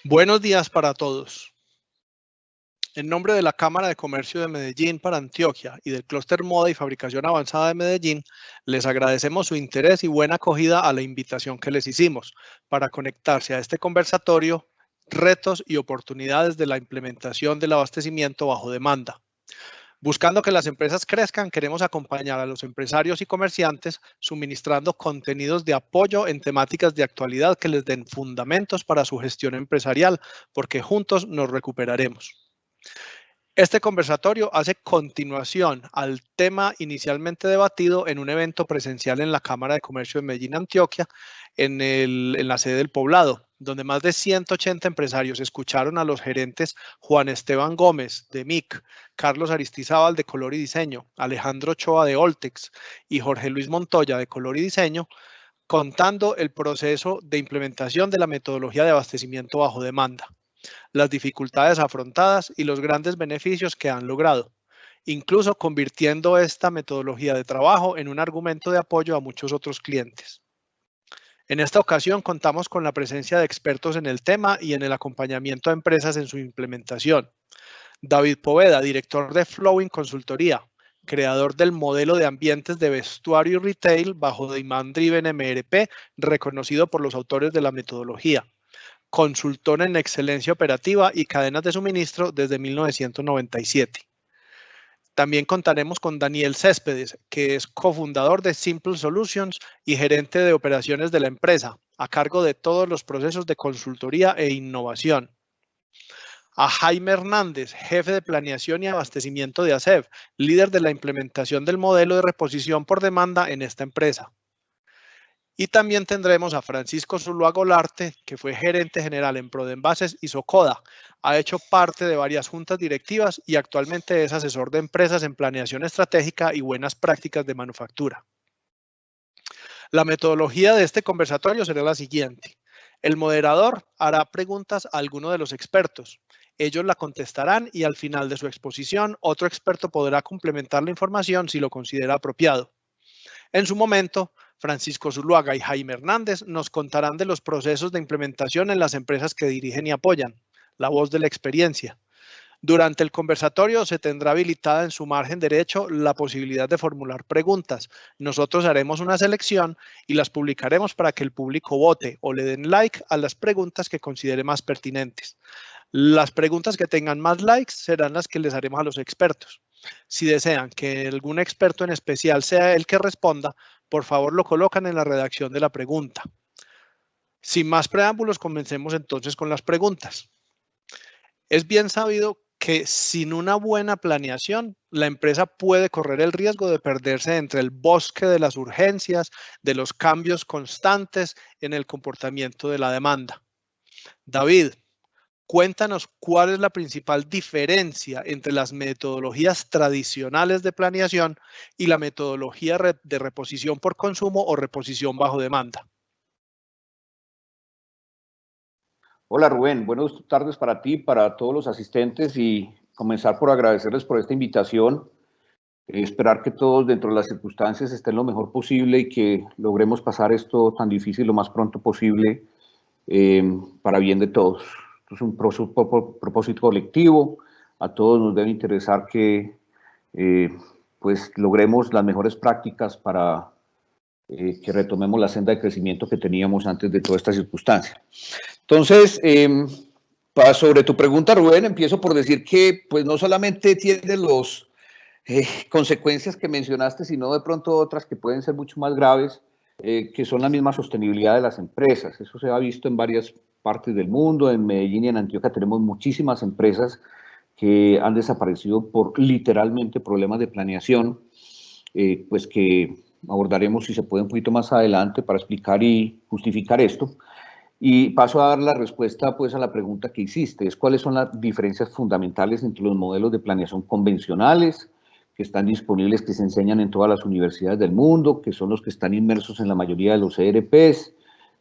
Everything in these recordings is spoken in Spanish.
Buenos días para todos. En nombre de la Cámara de Comercio de Medellín para Antioquia y del Clúster Moda y Fabricación Avanzada de Medellín, les agradecemos su interés y buena acogida a la invitación que les hicimos para conectarse a este conversatorio, retos y oportunidades de la implementación del abastecimiento bajo demanda. Buscando que las empresas crezcan, queremos acompañar a los empresarios y comerciantes suministrando contenidos de apoyo en temáticas de actualidad que les den fundamentos para su gestión empresarial, porque juntos nos recuperaremos. Este conversatorio hace continuación al tema inicialmente debatido en un evento presencial en la Cámara de Comercio de Medellín, Antioquia, en la sede del Poblado, donde más de 180 empresarios escucharon a los gerentes Juan Esteban Gómez de MIC, Carlos Aristizábal de Color y Diseño, Alejandro Ochoa de Oltex y Jorge Luis Montoya de Color y Diseño, contando el proceso de implementación de la metodología de abastecimiento bajo demanda, las dificultades afrontadas y los grandes beneficios que han logrado, incluso convirtiendo esta metodología de trabajo en un argumento de apoyo a muchos otros clientes. En esta ocasión contamos con la presencia de expertos en el tema y en el acompañamiento a empresas en su implementación. David Poveda, director de Flowing Consultoría, creador del modelo de ambientes de vestuario y retail bajo Demand Driven MRP, reconocido por los autores de la metodología. Consultor en excelencia operativa y cadenas de suministro desde 1997. También contaremos con Daniel Céspedes, que es cofundador de Simple Solutions y gerente de operaciones de la empresa, a cargo de todos los procesos de consultoría e innovación. A Jaime Hernández, jefe de planeación y abastecimiento de ASEV, líder de la implementación del modelo de reposición por demanda en esta empresa. Y también tendremos a Francisco Zuluaga Golarte, que fue gerente general en Prodenvases y Socoda. Ha hecho parte de varias juntas directivas y actualmente es asesor de empresas en planeación estratégica y buenas prácticas de manufactura. La metodología de este conversatorio será la siguiente. El moderador hará preguntas a alguno de los expertos. Ellos la contestarán y al final de su exposición, otro experto podrá complementar la información si lo considera apropiado. En su momento, Francisco Zuluaga y Jaime Hernández nos contarán de los procesos de implementación en las empresas que dirigen y apoyan, la voz de la experiencia. Durante el conversatorio se tendrá habilitada en su margen derecho la posibilidad de formular preguntas. Nosotros haremos una selección y las publicaremos para que el público vote o le den like a las preguntas que considere más pertinentes. Las preguntas que tengan más likes serán las que les haremos a los expertos. Si desean que algún experto en especial sea el que responda, por favor lo colocan en la redacción de la pregunta. Sin más preámbulos, comencemos entonces con las preguntas. Es bien sabido que sin una buena planeación, la empresa puede correr el riesgo de perderse entre el bosque de las urgencias, de los cambios constantes en el comportamiento de la demanda. David, cuéntanos cuál es la principal diferencia entre las metodologías tradicionales de planeación y la metodología de reposición por consumo o reposición bajo demanda. Hola Rubén, buenas tardes para ti, para todos los asistentes y comenzar por agradecerles por esta invitación. Esperar que todos dentro de las circunstancias estén lo mejor posible y que logremos pasar esto tan difícil lo más pronto posible para bien de todos. Esto es un propósito colectivo, a todos nos debe interesar que pues logremos las mejores prácticas para que retomemos la senda de crecimiento que teníamos antes de toda esta circunstancia. Entonces, sobre tu pregunta, Rubén, empiezo por decir que pues no solamente tiene las consecuencias que mencionaste, sino de pronto otras que pueden ser mucho más graves, que son la misma sostenibilidad de las empresas. Eso se ha visto en varias partes del mundo. En Medellín y en Antioquia tenemos muchísimas empresas que han desaparecido por literalmente problemas de planeación, pues que abordaremos si se puede un poquito más adelante para explicar y justificar esto. Y paso a dar la respuesta pues a la pregunta que hiciste, es cuáles son las diferencias fundamentales entre los modelos de planeación convencionales que están disponibles, que se enseñan en todas las universidades del mundo, que son los que están inmersos en la mayoría de los ERPs,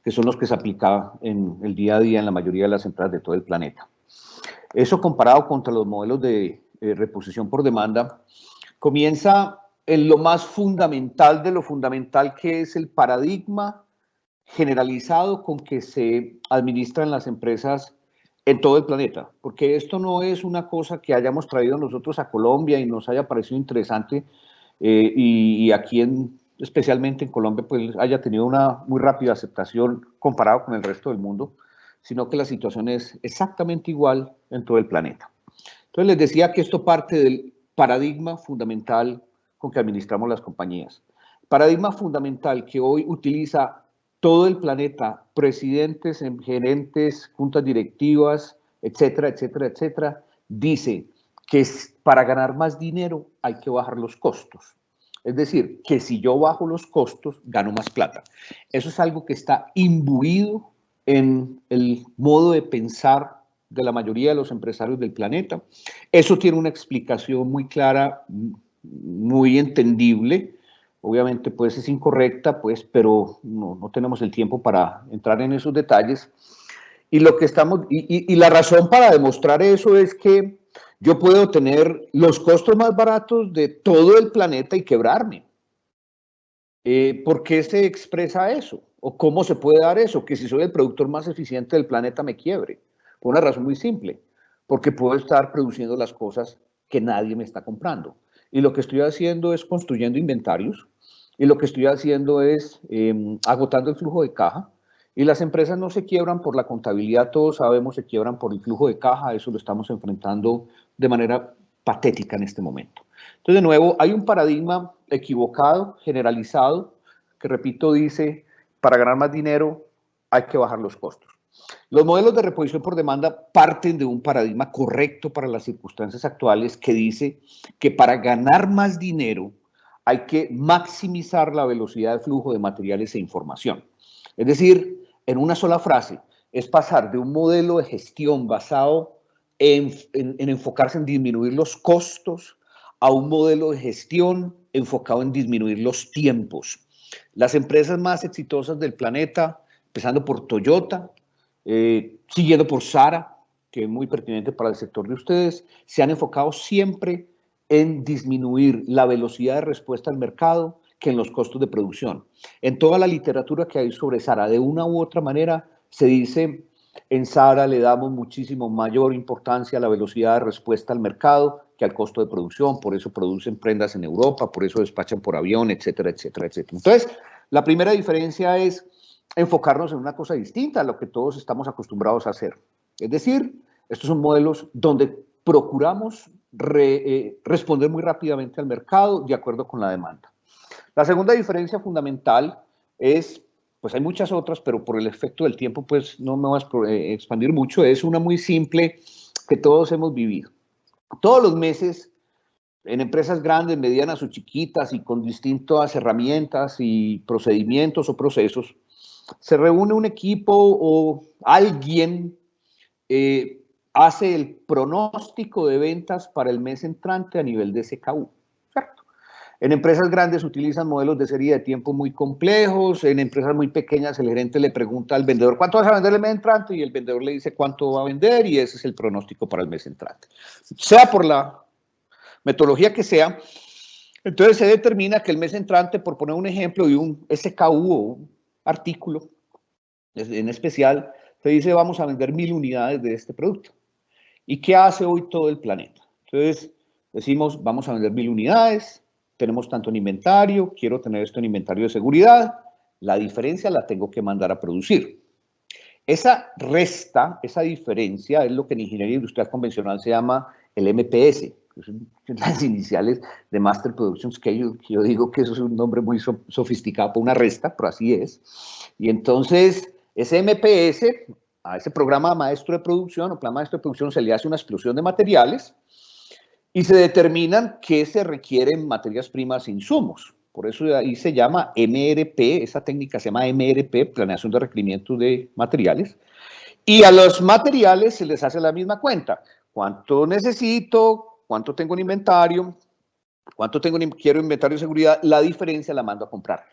que son los que se aplican en el día a día en la mayoría de las empresas de todo el planeta. Eso comparado contra los modelos de reposición por demanda, comienza en lo más fundamental de lo fundamental, que es el paradigma generalizado con que se administran las empresas en todo el planeta, porque esto no es una cosa que hayamos traído nosotros a Colombia y nos haya parecido interesante y aquí especialmente en Colombia pues haya tenido una muy rápida aceptación comparado con el resto del mundo, sino que la situación es exactamente igual en todo el planeta. Entonces les decía que esto parte del paradigma fundamental con que administramos las compañías. Paradigma fundamental que hoy utiliza todo el planeta, presidentes, gerentes, juntas directivas, etcétera, etcétera, etcétera, dice que para ganar más dinero hay que bajar los costos. Es decir, que si yo bajo los costos, gano más plata. Eso es algo que está imbuido en el modo de pensar de la mayoría de los empresarios del planeta. Eso tiene una explicación muy clara, muy entendible. Obviamente, pues es incorrecta, pues, pero no tenemos el tiempo para entrar en esos detalles. Y lo que estamos, y la razón para demostrar eso es que yo puedo tener los costos más baratos de todo el planeta y quebrarme. ¿Por qué se expresa eso? ¿O cómo se puede dar eso? Que si soy el productor más eficiente del planeta me quiebre. Por una razón muy simple, porque puedo estar produciendo las cosas que nadie me está comprando. Y lo que estoy haciendo es construyendo inventarios, y lo que estoy haciendo es agotando el flujo de caja, y las empresas no se quiebran por la contabilidad, todos sabemos, se quiebran por el flujo de caja, eso lo estamos enfrentando de manera patética en este momento. Entonces, de nuevo, hay un paradigma equivocado, generalizado, que repito, dice, para ganar más dinero hay que bajar los costos. Los modelos de reposición por demanda parten de un paradigma correcto para las circunstancias actuales que dice que para ganar más dinero hay que maximizar la velocidad de flujo de materiales e información. Es decir, en una sola frase, es pasar de un modelo de gestión basado en enfocarse en disminuir los costos a un modelo de gestión enfocado en disminuir los tiempos. Las empresas más exitosas del planeta, empezando por Toyota, siguiendo por Sara, que es muy pertinente para el sector de ustedes, se han enfocado siempre en disminuir la velocidad de respuesta al mercado que en los costos de producción. En toda la literatura que hay sobre Sara, de una u otra manera, se dice, en Sara le damos muchísimo mayor importancia a la velocidad de respuesta al mercado que al costo de producción, por eso producen prendas en Europa, por eso despachan por avión, etcétera, etcétera, etcétera. Entonces, la primera diferencia es enfocarnos en una cosa distinta a lo que todos estamos acostumbrados a hacer. Es decir, estos son modelos donde procuramos responder muy rápidamente al mercado de acuerdo con la demanda. La segunda diferencia fundamental es, pues hay muchas otras, pero por el efecto del tiempo, pues no me voy a expandir mucho, es una muy simple que todos hemos vivido. Todos los meses, en empresas grandes, medianas o chiquitas y con distintas herramientas y procedimientos o procesos, se reúne un equipo o alguien hace el pronóstico de ventas para el mes entrante a nivel de SKU. ¿Cierto? En empresas grandes utilizan modelos de serie de tiempo muy complejos, en empresas muy pequeñas el gerente le pregunta al vendedor ¿cuánto vas a vender el mes entrante? Y el vendedor le dice cuánto va a vender y ese es el pronóstico para el mes entrante. Sea por la metodología que sea, entonces se determina que el mes entrante, por poner un ejemplo de un SKU o un artículo en especial, se dice vamos a vender 1000 unidades de este producto. ¿Y qué hace hoy todo el planeta? Entonces decimos vamos a vender 1000 unidades, tenemos tanto en inventario, quiero tener esto en inventario de seguridad, la diferencia la tengo que mandar a producir. Esa resta, esa diferencia es lo que en ingeniería industrial convencional se llama el MPS, que son las iniciales de Master Production Schedule, que yo digo que eso es un nombre muy sofisticado para una resta, pero así es. Y entonces, ese MPS, a ese programa maestro de producción o plan maestro de producción se le hace una explosión de materiales y se determinan qué se requieren materias primas e insumos. Por eso ahí se llama MRP, esa técnica se llama MRP, planeación de requerimientos de materiales. Y a los materiales se les hace la misma cuenta. ¿Cuánto necesito? ¿Cuánto tengo en inventario? ¿Cuánto quiero inventario de seguridad? La diferencia la mando a comprar.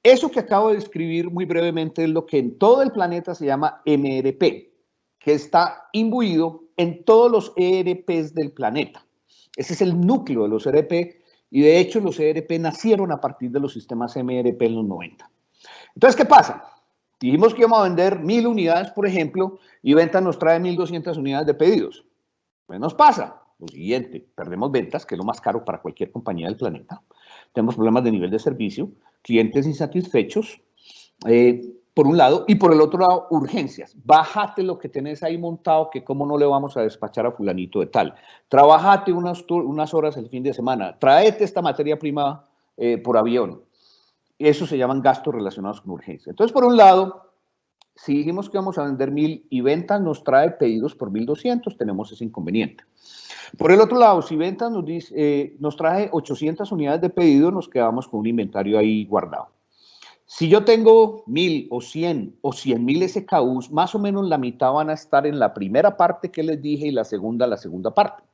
Eso que acabo de describir muy brevemente es lo que en todo el planeta se llama MRP, que está imbuido en todos los ERPs del planeta. Ese es el núcleo de los ERP y de hecho los ERP nacieron a partir de los sistemas MRP en los 90. Entonces, ¿qué pasa? Dijimos que íbamos a vender 1000 unidades, por ejemplo, y ventas nos trae 1200 unidades de pedidos. Pues nos pasa lo siguiente, perdemos ventas, que es lo más caro para cualquier compañía del planeta. Tenemos problemas de nivel de servicio, clientes insatisfechos, por un lado, y por el otro lado, urgencias. Bájate lo que tenés ahí montado, que cómo no le vamos a despachar a fulanito de tal. Trabájate unas horas el fin de semana. Traete esta materia prima por avión. Eso se llaman gastos relacionados con urgencia. Entonces, por un lado, si dijimos que vamos a vender 1000 y ventas nos trae pedidos por 1200, tenemos ese inconveniente. Por el otro lado, si ventas nos trae 800 unidades de pedido, nos quedamos con un inventario ahí guardado. Si yo tengo 1000 o 100 o 100.000 SKUs, más o menos la mitad van a estar en la primera parte que les dije y la segunda parte.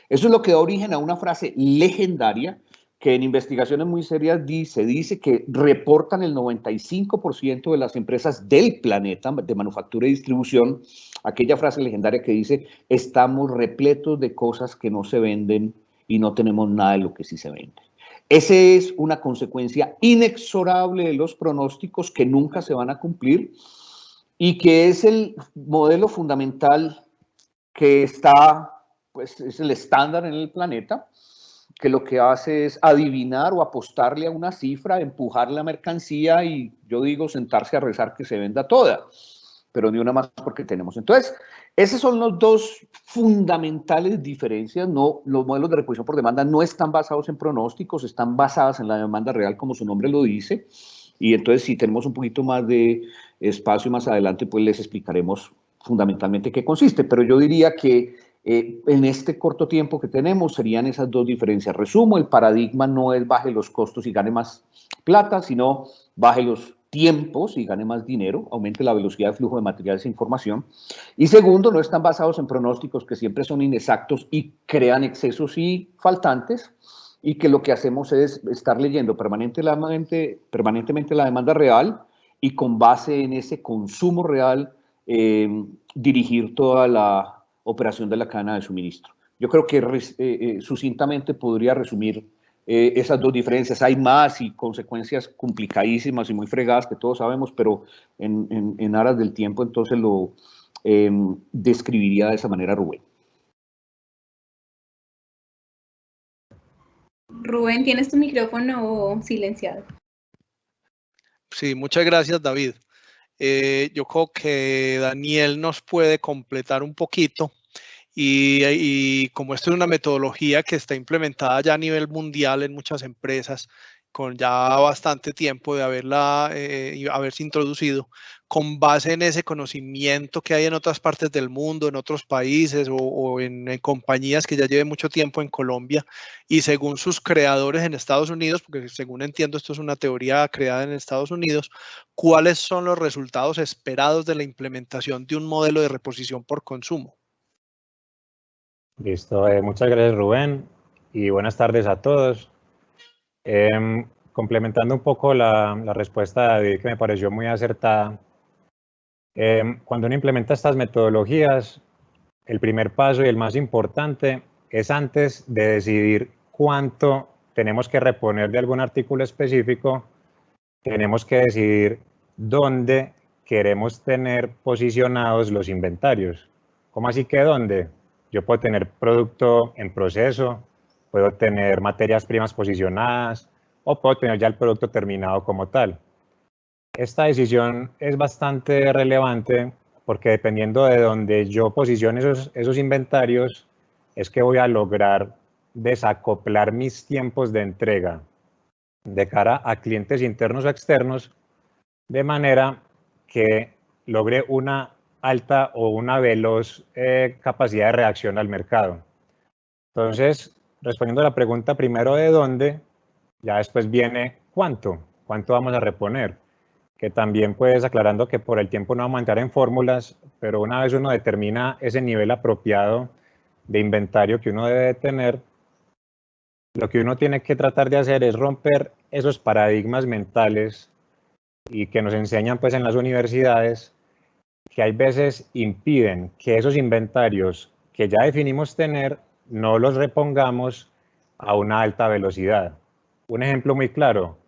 Eso es lo que da origen a una frase legendaria que en investigaciones muy serias se dice que reportan el 95% de las empresas del planeta de manufactura y distribución, aquella frase legendaria que dice, estamos repletos de cosas que no se venden y no tenemos nada de lo que sí se vende. Esa es una consecuencia inexorable de los pronósticos que nunca se van a cumplir y que es el modelo fundamental que está, pues es el estándar en el planeta, que lo que hace es adivinar o apostarle a una cifra, empujar la mercancía y yo digo sentarse a rezar que se venda toda, pero ni una más porque tenemos. Entonces, esas son las dos fundamentales diferencias. No, los modelos de reposición por demanda no están basados en pronósticos, están basados en la demanda real, como su nombre lo dice. Y entonces, si tenemos un poquito más de espacio más adelante, pues les explicaremos fundamentalmente qué consiste. Pero yo diría que en este corto tiempo que tenemos serían esas dos diferencias. Resumo, el paradigma no es baje los costos y gane más plata, sino baje los tiempos y gane más dinero, aumente la velocidad de flujo de materiales e información. Y segundo, no están basados en pronósticos que siempre son inexactos y crean excesos y faltantes, y que lo que hacemos es estar leyendo permanentemente la demanda real y con base en ese consumo real dirigir toda la operación de la cadena de suministro. Yo creo que sucintamente podría resumir esas dos diferencias. Hay más y consecuencias complicadísimas y muy fregadas que todos sabemos, pero en aras del tiempo entonces lo describiría de esa manera Rubén. Rubén, ¿tienes tu micrófono silenciado? Sí, muchas gracias, David. Yo creo que Daniel nos puede completar un poquito y como esto es una metodología que está implementada ya a nivel mundial en muchas empresas, con ya bastante tiempo de haberse introducido, con base en ese conocimiento que hay en otras partes del mundo, en otros países o en compañías que ya lleven mucho tiempo en Colombia y según sus creadores en Estados Unidos, porque según entiendo esto es una teoría creada en Estados Unidos, ¿cuáles son los resultados esperados de la implementación de un modelo de reposición por consumo? Listo, muchas gracias Rubén y buenas tardes a todos. Complementando un poco la respuesta de David, que me pareció muy acertada, cuando uno implementa estas metodologías, el primer paso y el más importante es antes de decidir cuánto tenemos que reponer de algún artículo específico, tenemos que decidir dónde queremos tener posicionados los inventarios. ¿Cómo así que dónde? Yo puedo tener producto en proceso, puedo tener materias primas posicionadas o puedo tener ya el producto terminado como tal. Esta decisión es bastante relevante porque dependiendo de dónde yo posicione esos inventarios, es que voy a lograr desacoplar mis tiempos de entrega de cara a clientes internos o externos, de manera que logre una alta o una veloz capacidad de reacción al mercado. Entonces, respondiendo a la pregunta primero de dónde, ya después viene cuánto vamos a reponer, que también pues aclarando que por el tiempo no vamos a entrar en fórmulas, pero una vez uno determina ese nivel apropiado de inventario que uno debe tener, lo que uno tiene que tratar de hacer es romper esos paradigmas mentales y que nos enseñan pues en las universidades, que hay veces impiden que esos inventarios que ya definimos tener, no los repongamos a una alta velocidad. Un ejemplo muy claro,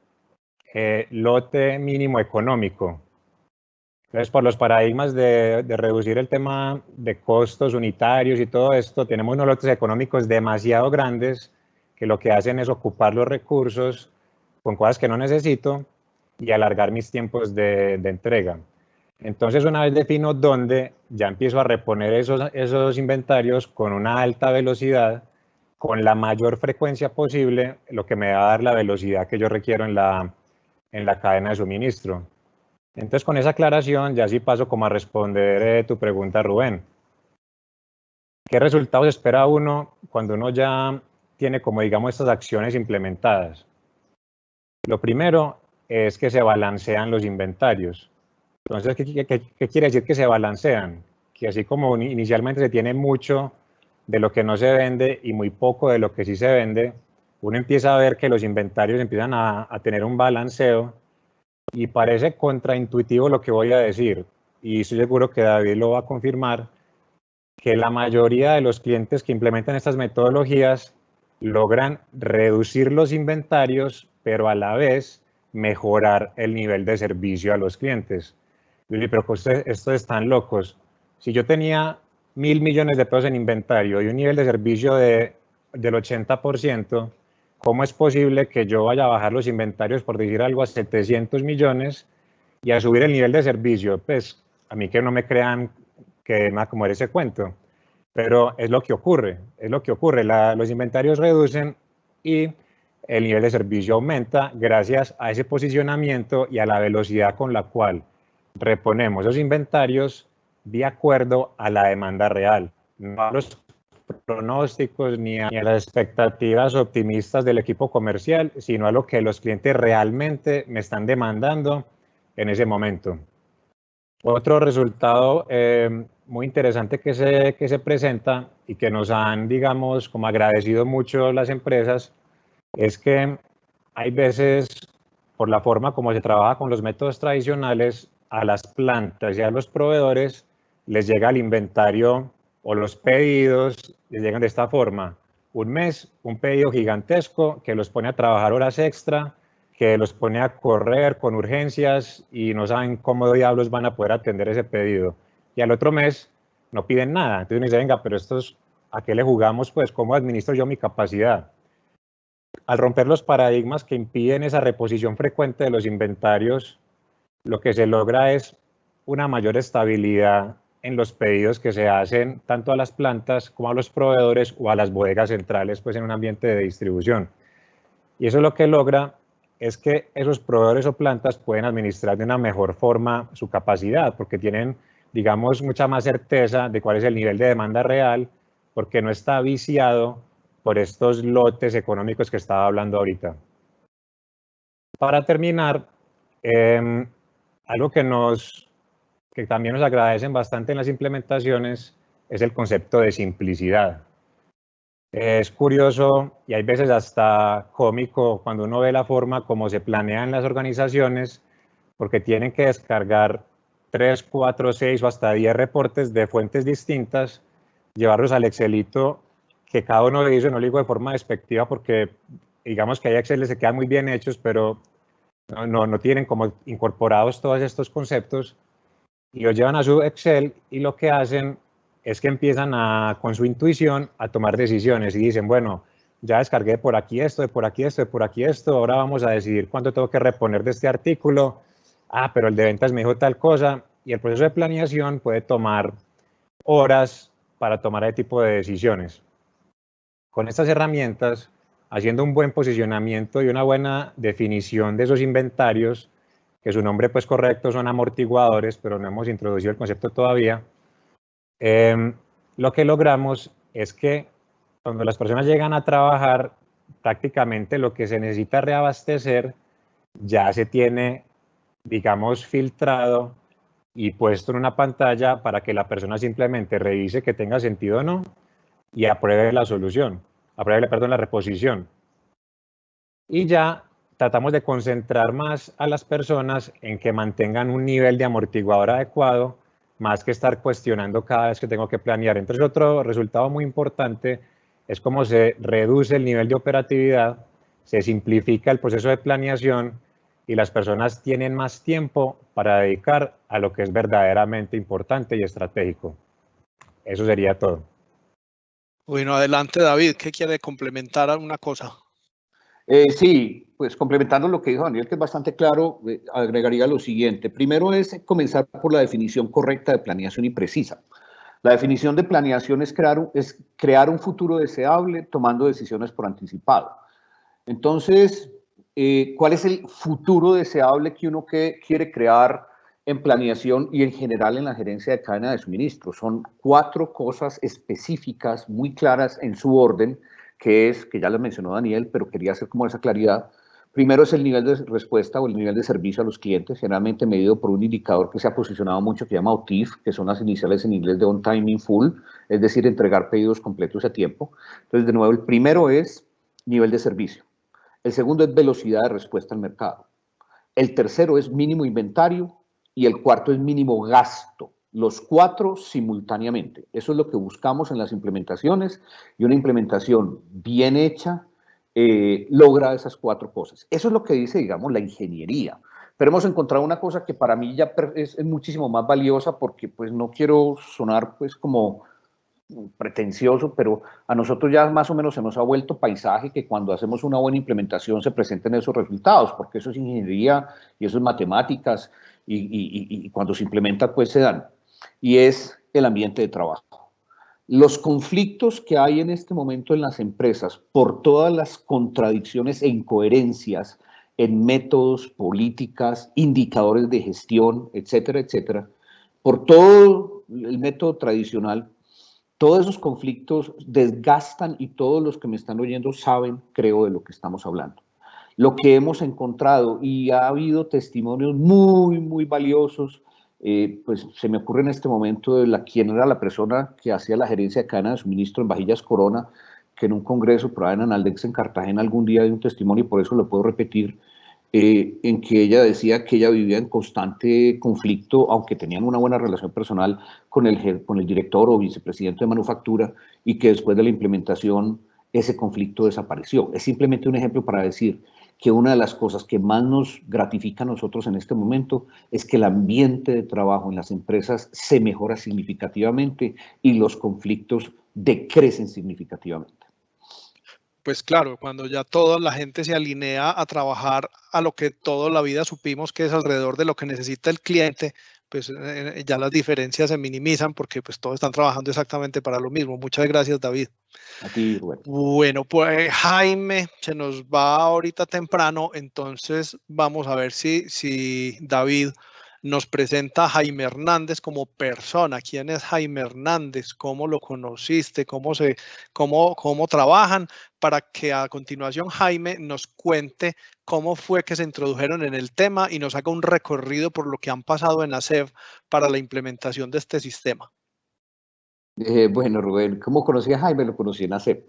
lote mínimo económico. Entonces, por los paradigmas de reducir el tema de costos unitarios y todo esto, tenemos unos lotes económicos demasiado grandes que lo que hacen es ocupar los recursos con cosas que no necesito y alargar mis tiempos de entrega. Entonces, una vez defino dónde, ya empiezo a reponer esos inventarios con una alta velocidad, con la mayor frecuencia posible, lo que me va a dar la velocidad que yo requiero en la cadena de suministro. Entonces, con esa aclaración, ya sí paso como a responder tu pregunta, Rubén. ¿Qué resultados espera uno cuando uno ya tiene, como digamos, estas acciones implementadas? Lo primero es que se balancean los inventarios. Entonces, ¿qué quiere decir que se balancean? Que así como inicialmente se tiene mucho de lo que no se vende y muy poco de lo que sí se vende, uno empieza a ver que los inventarios empiezan a tener un balanceo. Y parece contraintuitivo lo que voy a decir, y estoy seguro que David lo va a confirmar, que la mayoría de los clientes que implementan estas metodologías logran reducir los inventarios, pero a la vez mejorar el nivel de servicio a los clientes. Pero estos están locos. Si yo tenía 1.000 millones de pesos en inventario y un nivel de servicio del 80%, ¿cómo es posible que yo vaya a bajar los inventarios, por decir algo, a 700 millones y a subir el nivel de servicio? Pues a mí que no me crean que me va a comer ese cuento, pero es lo que ocurre, los inventarios reducen y el nivel de servicio aumenta gracias a ese posicionamiento y a la velocidad con la cual reponemos los inventarios de acuerdo a la demanda real, no a los pronósticos ni a las expectativas optimistas del equipo comercial, sino a lo que los clientes realmente me están demandando en ese momento. Otro resultado muy interesante que se presenta y que nos han, digamos, como agradecido mucho las empresas, es que hay veces, por la forma como se trabaja con los métodos tradicionales, a las plantas y a los proveedores les llega el inventario o los pedidos, les llegan de esta forma. Un mes, un pedido gigantesco que los pone a trabajar horas extra, que los pone a correr con urgencias y no saben cómo diablos van a poder atender ese pedido. Y al otro mes no piden nada. Entonces uno dice, venga, pero estos, ¿a qué le jugamos? Pues, ¿cómo administro yo mi capacidad? Al romper los paradigmas que impiden esa reposición frecuente de los inventarios, lo que se logra es una mayor estabilidad en los pedidos que se hacen tanto a las plantas como a los proveedores o a las bodegas centrales, pues en un ambiente de distribución. Y eso lo que logra es que esos proveedores o plantas pueden administrar de una mejor forma su capacidad, porque tienen, digamos, mucha más certeza de cuál es el nivel de demanda real, porque no está viciado por estos lotes económicos que estaba hablando ahorita. Para terminar, algo que también nos agradecen bastante en las implementaciones es el concepto de simplicidad. Es curioso y hay veces hasta cómico cuando uno ve la forma como se planean las organizaciones, porque tienen que descargar 3, 4, 6 o hasta 10 reportes de fuentes distintas, llevarlos al Excelito, que cada uno lo hizo, no lo digo de forma despectiva porque digamos que hay Excel se quedan muy bien hechos, pero no tienen como incorporados todos estos conceptos y los llevan a su Excel y lo que hacen es que empiezan con su intuición a tomar decisiones y dicen, bueno, ya descargué por aquí esto, de por aquí esto, de por aquí esto, ahora vamos a decidir cuánto tengo que reponer de este artículo, pero el de ventas me dijo tal cosa, y el proceso de planeación puede tomar horas para tomar ese tipo de decisiones. Con estas herramientas, haciendo un buen posicionamiento y una buena definición de esos inventarios, que su nombre pues correcto son amortiguadores, pero no hemos introducido el concepto todavía, lo que logramos es que cuando las personas llegan a trabajar, prácticamente lo que se necesita reabastecer ya se tiene, digamos, filtrado y puesto en una pantalla para que la persona simplemente revise que tenga sentido o no y apruebe la solución, la reposición. Y ya tratamos de concentrar más a las personas en que mantengan un nivel de amortiguador adecuado, más que estar cuestionando cada vez que tengo que planear. Entonces, otro resultado muy importante es cómo se reduce el nivel de operatividad, se simplifica el proceso de planeación y las personas tienen más tiempo para dedicar a lo que es verdaderamente importante y estratégico. Eso sería todo. Bueno, adelante David, ¿qué quiere complementar alguna cosa? Sí, pues complementando lo que dijo Daniel, que es bastante claro, agregaría lo siguiente. Primero es comenzar por la definición correcta de planeación y precisa. La definición de planeación es crear un futuro deseable tomando decisiones por anticipado. Entonces, ¿cuál es el futuro deseable que uno quiere crear en planeación y en general en la gerencia de cadena de suministro? Son 4 cosas específicas, muy claras en su orden, que ya las mencionó Daniel, pero quería hacer como esa claridad. Primero es el nivel de respuesta o el nivel de servicio a los clientes, generalmente medido por un indicador que se ha posicionado mucho, que se llama OTIF, que son las iniciales en inglés de On Time in Full, es decir, entregar pedidos completos a tiempo. Entonces, de nuevo, el primero es nivel de servicio. El segundo es velocidad de respuesta al mercado. El tercero es mínimo inventario y el cuarto es mínimo gasto. Los 4 simultáneamente. Eso es lo que buscamos en las implementaciones y una implementación bien hecha logra esas 4 cosas. Eso es lo que dice, digamos, la ingeniería. Pero hemos encontrado una cosa que para mí ya es muchísimo más valiosa porque pues no quiero sonar pues como pretencioso, pero a nosotros ya más o menos se nos ha vuelto paisaje que cuando hacemos una buena implementación se presenten esos resultados, porque eso es ingeniería y eso es matemáticas y cuando se implementa pues se dan. Y es el ambiente de trabajo. Los conflictos que hay en este momento en las empresas por todas las contradicciones e incoherencias en métodos, políticas, indicadores de gestión, etcétera, etcétera, por todo el método tradicional, todos esos conflictos desgastan y todos los que me están oyendo saben, creo, de lo que estamos hablando. Lo que hemos encontrado, y ha habido testimonios muy, muy valiosos, pues se me ocurre en este momento de quién era la persona que hacía la gerencia de cadena de suministro en Vajillas Corona, que en un congreso por ahí en Analdex en Cartagena algún día dio un testimonio y por eso lo puedo repetir, en que ella decía que ella vivía en constante conflicto, aunque tenían una buena relación personal con el director o vicepresidente de manufactura, y que después de la implementación ese conflicto desapareció. Es simplemente un ejemplo para decir que una de las cosas que más nos gratifica a nosotros en este momento es que el ambiente de trabajo en las empresas se mejora significativamente y los conflictos decrecen significativamente. Pues claro, cuando ya toda la gente se alinea a trabajar a lo que toda la vida supimos que es alrededor de lo que necesita el cliente, pues ya las diferencias se minimizan porque pues todos están trabajando exactamente para lo mismo. Muchas gracias, David. A ti, Rubén. Bueno, pues Jaime se nos va ahorita temprano, entonces vamos a ver si David nos presenta a Jaime Hernández como persona. ¿Quién es Jaime Hernández? ¿Cómo lo conociste? ¿Cómo trabajan? Para que a continuación Jaime nos cuente cómo fue que se introdujeron en el tema y nos haga un recorrido por lo que han pasado en ASEV para la implementación de este sistema. Bueno, Rubén, ¿cómo conocí a Jaime? Lo conocí en ASEP.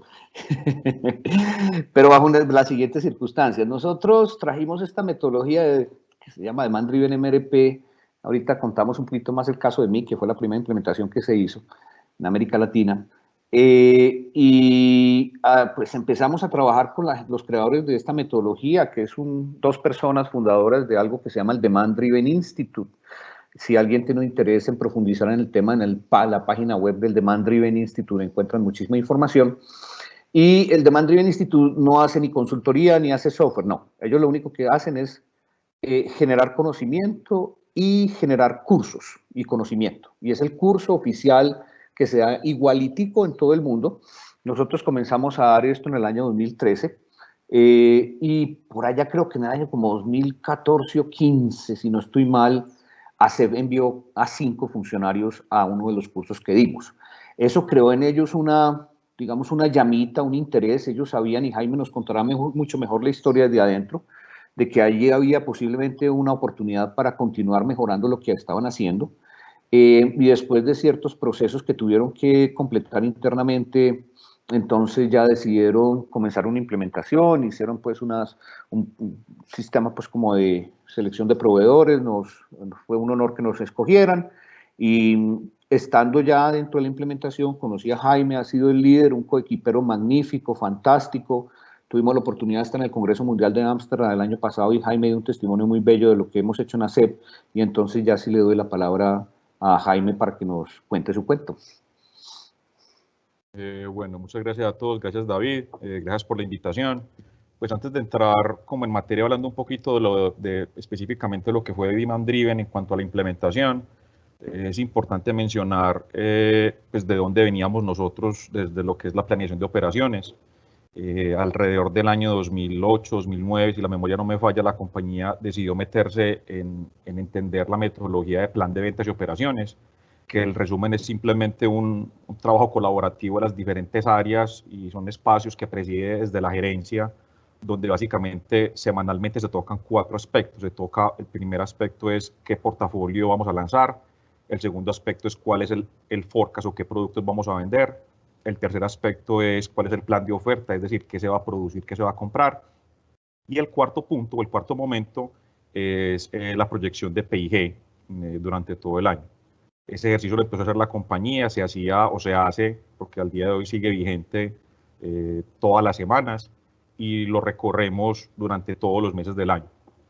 Pero bajo las siguientes circunstancias. Nosotros trajimos esta metodología que se llama Demand Driven MRP. Ahorita contamos un poquito más el caso de mí, que fue la primera implementación que se hizo en América Latina. Pues empezamos a trabajar con los creadores de esta metodología, que es 2 personas fundadoras de algo que se llama el Demand Driven Institute. Si alguien tiene un interés en profundizar en el tema, la página web del Demand Driven Institute encuentran muchísima información. Y el Demand Driven Institute no hace ni consultoría ni hace software, no. Ellos lo único que hacen es generar conocimiento y generar cursos y conocimiento. Y es el curso oficial que se da igualitico en todo el mundo. Nosotros comenzamos a dar esto en el año 2013 y por allá creo que en el año como 2014 o 15, si no estoy mal, ASEV envió a 5 funcionarios a uno de los cursos que dimos. Eso creó en ellos digamos, una llamita, un interés. Ellos sabían, y Jaime nos contará mucho mejor la historia desde adentro, de que allí había posiblemente una oportunidad para continuar mejorando lo que estaban haciendo. Y después de ciertos procesos que tuvieron que completar internamente, entonces ya decidieron comenzar una implementación, hicieron pues un sistema pues como de selección de proveedores, fue un honor que nos escogieran y estando ya dentro de la implementación conocí a Jaime, ha sido el líder, un coequipero magnífico, fantástico, Tuvimos la oportunidad de estar en el Congreso Mundial de Ámsterdam el año pasado y Jaime dio un testimonio muy bello de lo que hemos hecho en ACEP, y entonces ya sí le doy la palabra a Jaime para que nos cuente su cuento. Bueno, muchas gracias a todos, gracias David, gracias por la invitación. Pues antes de entrar como en materia hablando un poquito de específicamente lo que fue Demand Driven en cuanto a la implementación, es importante mencionar pues de dónde veníamos nosotros desde lo que es la planeación de operaciones. Alrededor del año 2008, 2009, si la memoria no me falla, la compañía decidió meterse en entender la metodología de plan de ventas y operaciones, que el resumen es simplemente un trabajo colaborativo de las diferentes áreas y son espacios que preside desde la gerencia, donde básicamente semanalmente se tocan 4 aspectos. El primer aspecto es qué portafolio vamos a lanzar, el segundo aspecto es cuál es el forecast o qué productos vamos a vender, el tercer aspecto es cuál es el plan de oferta, es decir, qué se va a producir, qué se va a comprar, y el cuarto punto o el cuarto momento es la proyección de PIG durante todo el año. Ese ejercicio lo empezó a hacer la compañía, se hacía o se hace, porque al día de hoy sigue vigente todas las semanas, y lo recorremos durante todos los meses del año.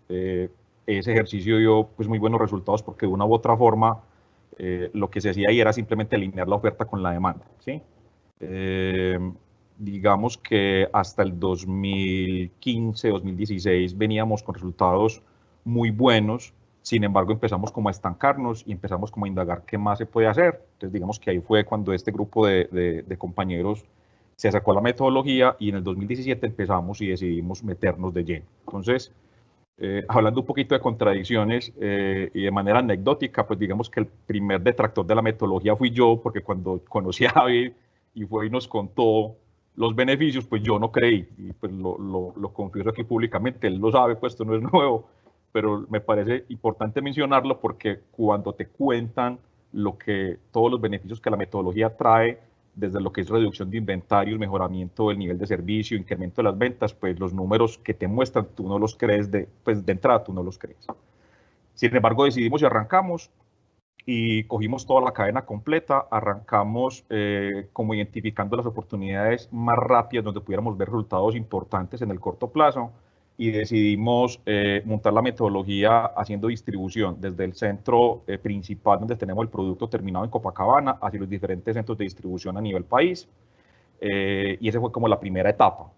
Ese ejercicio dio pues muy buenos resultados porque de una u otra forma lo que se hacía ahí era simplemente alinear la oferta con la demanda, ¿sí? Digamos que hasta el 2015, 2016 veníamos con resultados muy buenos, sin embargo empezamos como a estancarnos y empezamos como a indagar qué más se puede hacer. Entonces digamos que ahí fue cuando este grupo de compañeros se acercó a la metodología y en el 2017 empezamos y decidimos meternos de lleno. Entonces, hablando un poquito de contradicciones y de manera anecdótica, pues digamos que el primer detractor de la metodología fui yo, porque cuando conocí a David y fue y nos contó los beneficios, pues yo no creí, y pues lo confieso aquí públicamente, él lo sabe, pues esto no es nuevo, pero me parece importante mencionarlo porque cuando te cuentan todos los beneficios que la metodología trae, desde lo que es reducción de inventarios, mejoramiento del nivel de servicio, incremento de las ventas, pues los números que te muestran tú no los crees, pues de entrada tú no los crees. Sin embargo, decidimos y arrancamos y cogimos toda la cadena completa, arrancamos como identificando las oportunidades más rápidas donde pudiéramos ver resultados importantes en el corto plazo y decidimos montar la metodología haciendo distribución desde el centro principal donde tenemos el producto terminado en Copacabana hacia los diferentes centros de distribución a nivel país y esa fue como la primera etapa.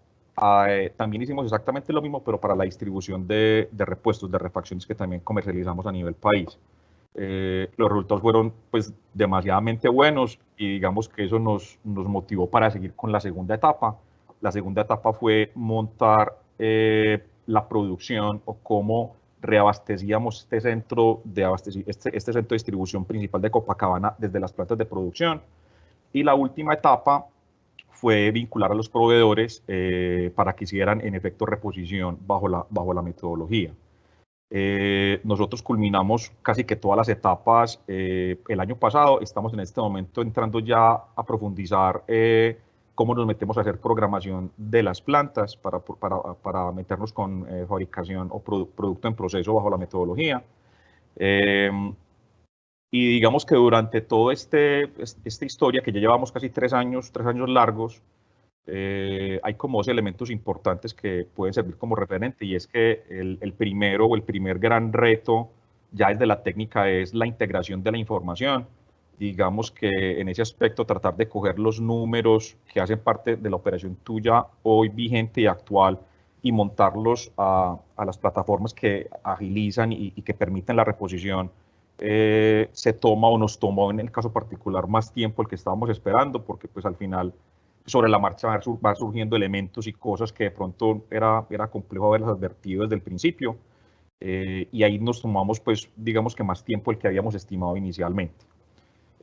También hicimos exactamente lo mismo pero para la distribución de repuestos, de refacciones que también comercializamos a nivel país. Los resultados fueron pues demasiadamente buenos y digamos que eso nos motivó para seguir con la segunda etapa. La segunda etapa fue montar la producción o cómo reabastecíamos este centro de distribución principal de Copacabana desde las plantas de producción. Y la última etapa fue vincular a los proveedores para que hicieran en efecto reposición bajo la metodología. Nosotros culminamos casi que todas las etapas el año pasado, estamos en este momento entrando ya a profundizar cómo nos metemos a hacer programación de las plantas para meternos con fabricación o producto en proceso bajo la metodología. Y digamos que durante toda esta historia que ya llevamos casi 3 años largos, hay como 2 elementos importantes que pueden servir como referente y es que el primero o el primer gran reto ya desde la técnica es la integración de la información. Digamos que en ese aspecto tratar de coger los números que hacen parte de la operación tuya hoy vigente y actual y montarlos a las plataformas que agilizan y que permiten la reposición, se toma o nos tomó en el caso particular más tiempo el que estábamos esperando porque pues al final sobre la marcha van surgiendo elementos y cosas que de pronto era complejo haberlas advertido desde el principio y ahí nos tomamos pues digamos que más tiempo el que habíamos estimado inicialmente.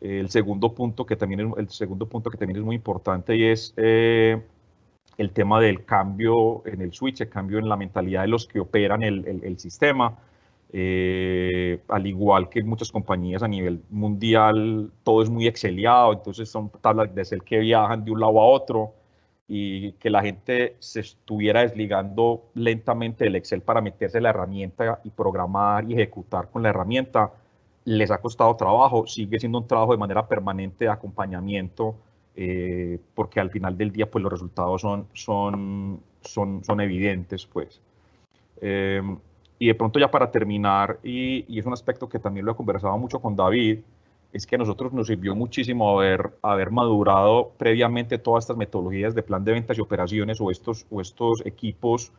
El segundo punto que también es muy importante y es el tema del cambio en el switch, el cambio en la mentalidad de los que operan el sistema. Al igual que muchas compañías a nivel mundial, todo es muy exceliado, entonces son tablas de Excel que viajan de un lado a otro y que la gente se estuviera desligando lentamente del Excel para meterse en la herramienta y programar y ejecutar con la herramienta, les ha costado trabajo, sigue siendo un trabajo de manera permanente de acompañamiento porque al final del día pues los resultados son son evidentes, pues. Y de pronto ya para terminar, y es un aspecto que también lo he conversado mucho con David, es que a nosotros nos sirvió muchísimo haber madurado previamente todas estas metodologías de plan de ventas y operaciones o estos equipos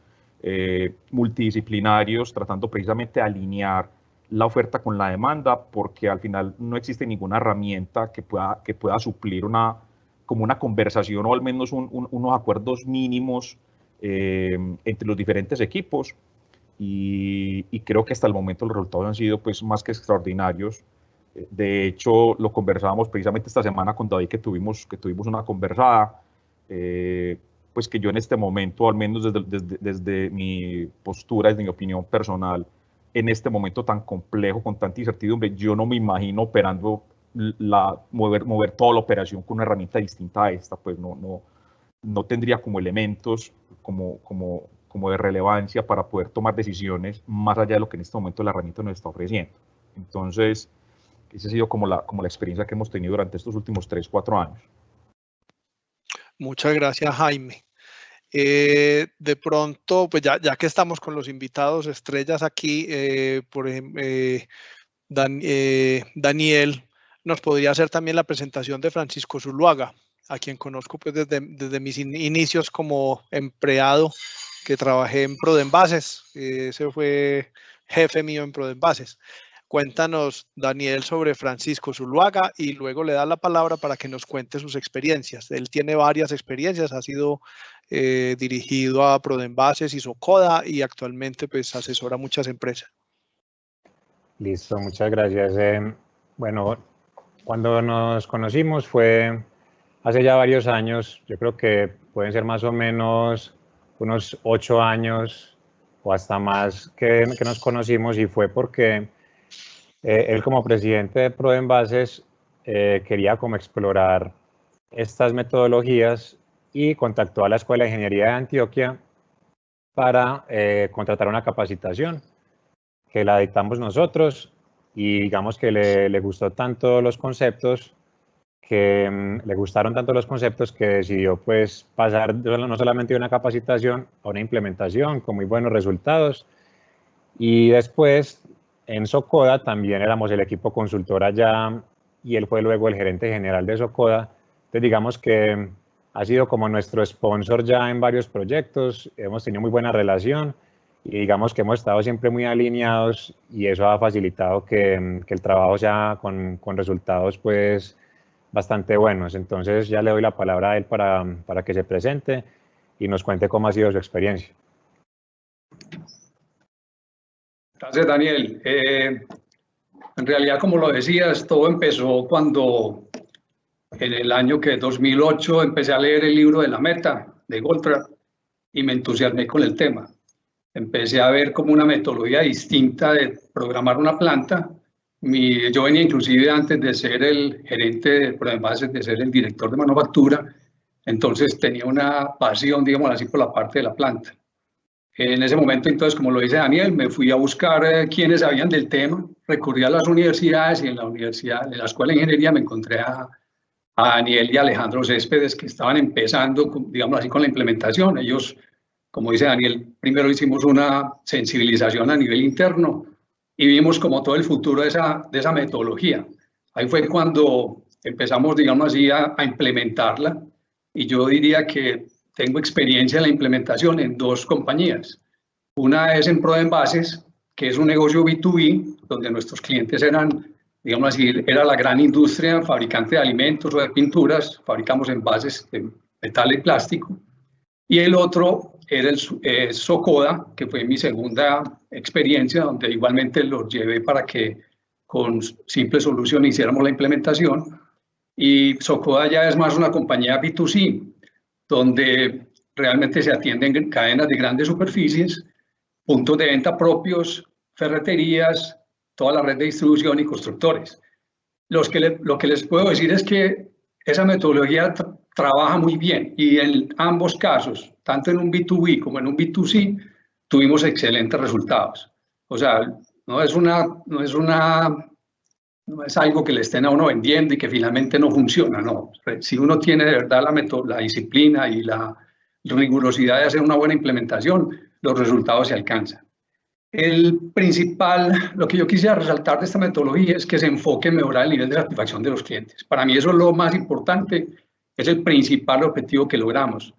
multidisciplinarios, tratando precisamente de alinear la oferta con la demanda, porque al final no existe ninguna herramienta que pueda suplir como una conversación o al menos unos acuerdos mínimos entre los diferentes equipos. Y creo que hasta el momento los resultados han sido pues más que extraordinarios. De hecho, lo conversábamos precisamente esta semana con David, que tuvimos una conversada, pues que yo en este momento, al menos desde mi postura, desde mi opinión personal, en este momento tan complejo, con tanta incertidumbre, yo no me imagino operando, mover toda la operación con una herramienta distinta a esta, pues no tendría como elementos como de relevancia para poder tomar decisiones más allá de lo que en este momento la herramienta nos está ofreciendo. Entonces, esa ha sido como la experiencia que hemos tenido durante estos últimos 3-4 años. Muchas gracias, Jaime. De pronto, pues ya que estamos con los invitados estrellas aquí, por ejemplo, Daniel nos podría hacer también la presentación de Francisco Zuluaga, a quien conozco pues desde mis inicios como empleado, que trabajé en Prodenbases. Ese fue jefe mío en Prodenbases. Cuéntanos, Daniel, sobre Francisco Zuluaga y luego le da la palabra para que nos cuente sus experiencias. Él tiene varias experiencias, ha sido dirigido a Prodenbases y Socoda y actualmente pues asesora muchas empresas. Listo, muchas gracias. Bueno, cuando nos conocimos fue hace ya varios años, yo creo que pueden ser más o menos unos 8 años o hasta más que nos conocimos, y fue porque él como presidente de Prodenbases quería como explorar estas metodologías y contactó a la Escuela de Ingeniería de Antioquia para contratar una capacitación que la dictamos nosotros, y digamos que le gustó tanto los conceptos, que le gustaron tanto los conceptos que decidió pues pasar no solamente de una capacitación a una implementación con muy buenos resultados. Y después en Socoda también éramos el equipo consultor allá y él fue luego el gerente general de Socoda. Entonces digamos que ha sido como nuestro sponsor ya en varios proyectos, hemos tenido muy buena relación y digamos que hemos estado siempre muy alineados, y eso ha facilitado que el trabajo sea con resultados pues bastante buenos. Entonces ya le doy la palabra a él para que se presente y nos cuente cómo ha sido su experiencia. Gracias, Daniel. En realidad, como lo decías, todo empezó cuando en el año 2008 empecé a leer el libro de La Meta de Goldrat y me entusiasmé con el tema. Empecé a ver como una metodología distinta de programar una planta. Yo venía inclusive antes de ser el gerente de Prodenbases, de ser el director de manufactura, entonces tenía una pasión, digamos así, por la parte de la planta. En ese momento, entonces, como lo dice Daniel, me fui a buscar quienes sabían del tema, recurrí a las universidades y en la Escuela de Ingeniería me encontré a Daniel y Alejandro Céspedes, que estaban empezando, digamos así, con la implementación. Ellos, como dice Daniel, primero hicimos una sensibilización a nivel interno y vimos como todo el futuro de esa metodología. Ahí fue cuando empezamos, digamos así, a implementarla, y yo diría que tengo experiencia en la implementación en 2 compañías. Una es en Prodenbases, que es un negocio B2B, donde nuestros clientes eran, digamos así, era la gran industria fabricante de alimentos o de pinturas, fabricamos envases de metal y plástico. Y el otro era el Socoda, que fue mi segunda experiencia, donde igualmente los llevé para que con simple solución hiciéramos la implementación. Y Socoda ya es más una compañía B2C, donde realmente se atienden cadenas de grandes superficies, puntos de venta propios, ferreterías, toda la red de distribución y constructores. Lo que les puedo decir es que esa metodología trabaja muy bien, y en ambos casos, tanto en un B2B como en un B2C, tuvimos excelentes resultados. O sea, no es algo que le estén a uno vendiendo y que finalmente no funciona, no. Si uno tiene de verdad la disciplina y la rigurosidad de hacer una buena implementación, los resultados se alcanzan. Lo que yo quisiera resaltar de esta metodología es que se enfoque en mejorar el nivel de satisfacción de los clientes. Para mí eso es lo más importante, es el principal objetivo que logramos.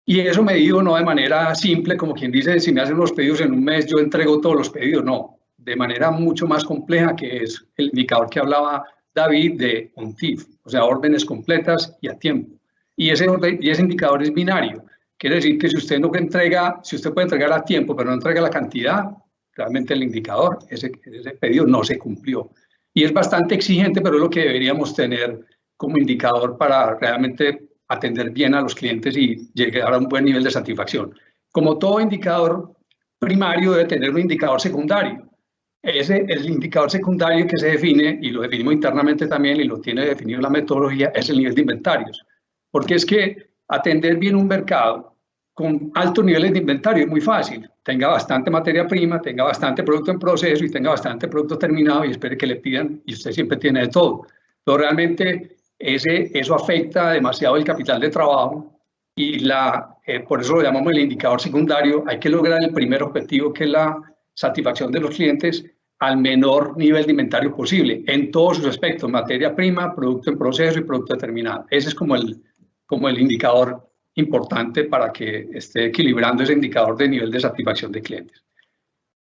Y eso medido no de manera simple, como quien dice, si me hacen los pedidos en un mes, yo entrego todos los pedidos, no, de manera mucho más compleja, que es el indicador que hablaba David de ONTIF, o sea, órdenes completas y a tiempo. Y ese indicador es binario. Quiere decir que si usted no entrega, si usted puede entregar a tiempo, pero no entrega la cantidad, realmente el indicador, ese pedido no se cumplió. Y es bastante exigente, pero es lo que deberíamos tener como indicador para realmente atender bien a los clientes y llegar a un buen nivel de satisfacción. Como todo indicador primario debe tener un indicador secundario. El indicador secundario que se define, y lo definimos internamente también, y lo tiene definido la metodología, es el nivel de inventarios. Porque es que atender bien un mercado con altos niveles de inventario es muy fácil. Tenga bastante materia prima, tenga bastante producto en proceso y tenga bastante producto terminado y espere que le pidan y usted siempre tiene de todo. Pero realmente eso afecta demasiado el capital de trabajo y por eso lo llamamos el indicador secundario. Hay que lograr el primer objetivo, que es la satisfacción de los clientes al menor nivel de inventario posible en todos sus aspectos: materia prima, producto en proceso y producto terminado. Ese es como el indicador importante para que esté equilibrando ese indicador de nivel de satisfacción de clientes.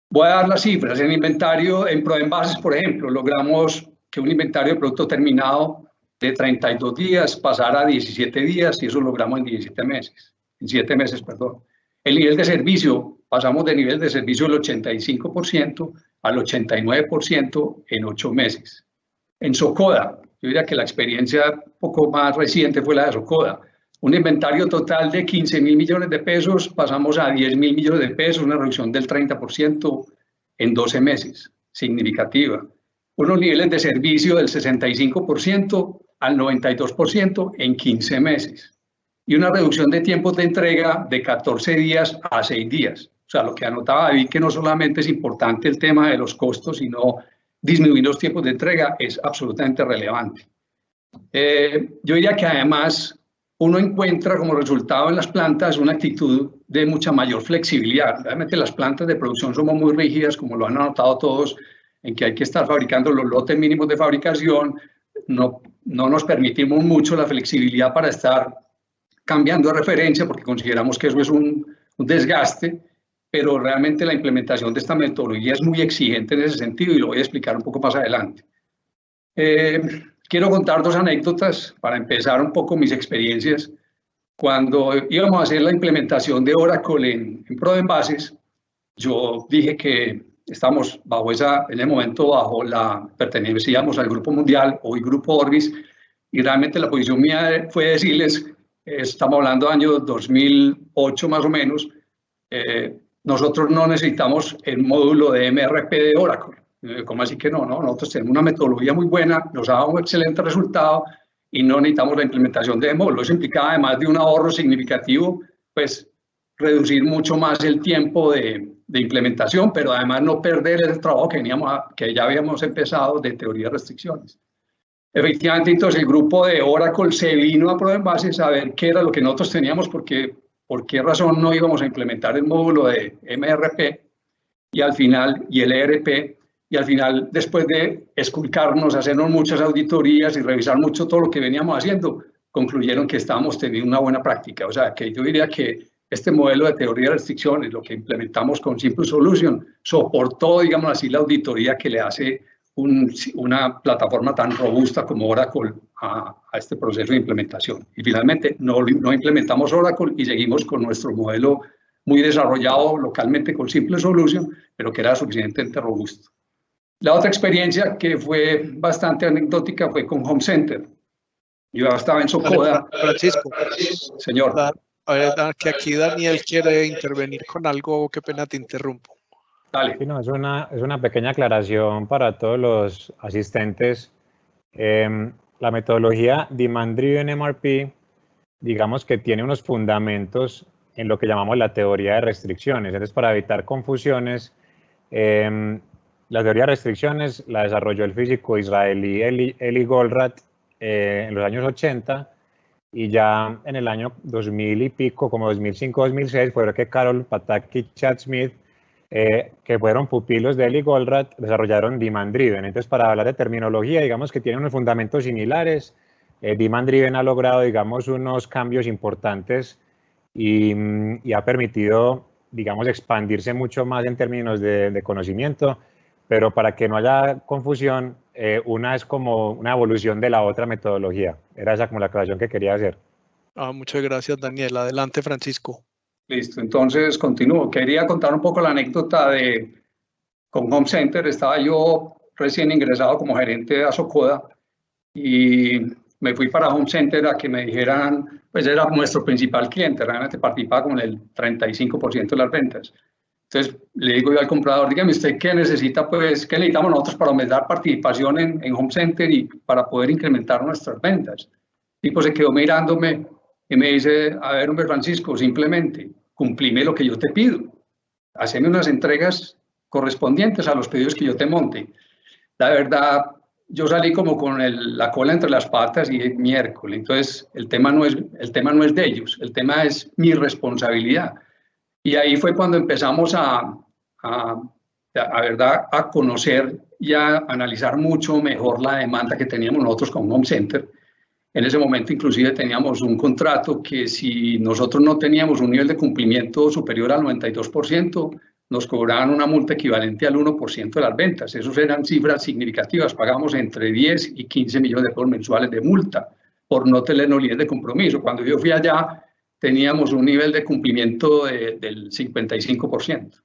Voy a dar las cifras. En inventario, en ProEnvases, por ejemplo, logramos que un inventario de producto terminado de 32 días pasara a 17 días y eso lo logramos en 7 meses, perdón. El nivel de servicio, pasamos de nivel de servicio del 85% al 89% en 8 meses. En Socoda, yo diría que la experiencia un poco más reciente fue la de Socoda. Un inventario total de 15.000 millones de pesos, pasamos a 10.000 millones de pesos, una reducción del 30% en 12 meses, significativa. Unos niveles de servicio del 65% al 92% en 15 meses. Y una reducción de tiempos de entrega de 14 días a 6 días. O sea, lo que anotaba David, que no solamente es importante el tema de los costos, sino disminuir los tiempos de entrega, es absolutamente relevante. Yo diría que además uno encuentra como resultado en las plantas una actitud de mucha mayor flexibilidad. Realmente las plantas de producción somos muy rígidas, como lo han anotado todos, en que hay que estar fabricando los lotes mínimos de fabricación. No nos permitimos mucho la flexibilidad para estar cambiando de referencia, porque consideramos que eso es un desgaste, pero realmente la implementación de esta metodología es muy exigente en ese sentido y lo voy a explicar un poco más adelante. Quiero contar 2 anécdotas para empezar un poco mis experiencias. Cuando íbamos a hacer la implementación de Oracle en ProEnvases, yo dije que estamos en el momento pertenecíamos al Grupo Mundial, hoy Grupo Orbis, y realmente la posición mía fue decirles, estamos hablando de año 2008 más o menos, nosotros no necesitamos el módulo de MRP de Oracle. ¿Cómo así que no? Nosotros tenemos una metodología muy buena, nos ha dado un excelente resultado y no necesitamos la implementación de módulo. Eso implicaba, además de un ahorro significativo, pues reducir mucho más el tiempo de implementación, pero además no perder el trabajo que ya habíamos empezado de teoría de restricciones. Efectivamente, entonces el grupo de Oracle se vino a ProEnvases a ver qué era lo que nosotros teníamos, porque por qué razón no íbamos a implementar el módulo de MRP y el ERP, y al final, después de esculcarnos, hacernos muchas auditorías y revisar mucho todo lo que veníamos haciendo, concluyeron que estábamos teniendo una buena práctica. O sea, que yo diría que este modelo de teoría de restricciones, lo que implementamos con Simple Solution, soportó, digamos así, la auditoría que le hace una plataforma tan robusta como Oracle a este proceso de implementación. Y finalmente no implementamos Oracle y seguimos con nuestro modelo muy desarrollado localmente con Simple Solution, pero que era suficientemente robusto. La otra experiencia que fue bastante anecdótica fue con Home Center. Yo estaba en Socoda. Francisco. Señor. Que aquí Daniel quiere intervenir con algo, qué pena te interrumpo. Dale. Sí, no, es una pequeña aclaración para todos los asistentes. La metodología Demand Driven MRP, digamos que tiene unos fundamentos en lo que llamamos la teoría de restricciones. Entonces, para evitar confusiones, la teoría de restricciones la desarrolló el físico israelí Eli Goldratt en los años 80 y ya en el año 2000 y pico, como 2005-2006, fue que Carol Patak y Chad Smith, que fueron pupilos de Eli Goldratt, desarrollaron Demand Driven. Entonces, para hablar de terminología, digamos que tienen unos fundamentos similares. Demand Driven ha logrado, digamos, unos cambios importantes y ha permitido, digamos, expandirse mucho más en términos de conocimiento, pero para que no haya confusión, una es como una evolución de la otra metodología. Era esa como la aclaración que quería hacer. Muchas gracias, Daniel. Adelante, Francisco. Listo, entonces continúo. Quería contar un poco la anécdota con Home Center. Estaba yo recién ingresado como gerente de Asocoda y me fui para Home Center a que me dijeran, pues era nuestro principal cliente, realmente participaba como en el 35% de las ventas. Entonces le digo yo al comprador, dígame usted qué necesita, pues, qué necesitamos nosotros para aumentar participación en Home Center y para poder incrementar nuestras ventas. El tipo se quedó mirándome y me dice, a ver, hombre Francisco, simplemente cumplime lo que yo te pido. Haceme unas entregas correspondientes a los pedidos que yo te monte. La verdad, yo salí como con la cola entre las patas y miércoles. Entonces, el tema no es de ellos, el tema es mi responsabilidad. Y ahí fue cuando empezamos a conocer y a analizar mucho mejor la demanda que teníamos nosotros con Home Center. En ese momento inclusive teníamos un contrato que si nosotros no teníamos un nivel de cumplimiento superior al 92%, nos cobraban una multa equivalente al 1% de las ventas. Esas eran cifras significativas. Pagamos entre 10 y 15 millones de pesos mensuales de multa por no tener nivel de compromiso. Cuando yo fui allá, teníamos un nivel de cumplimiento del 55%.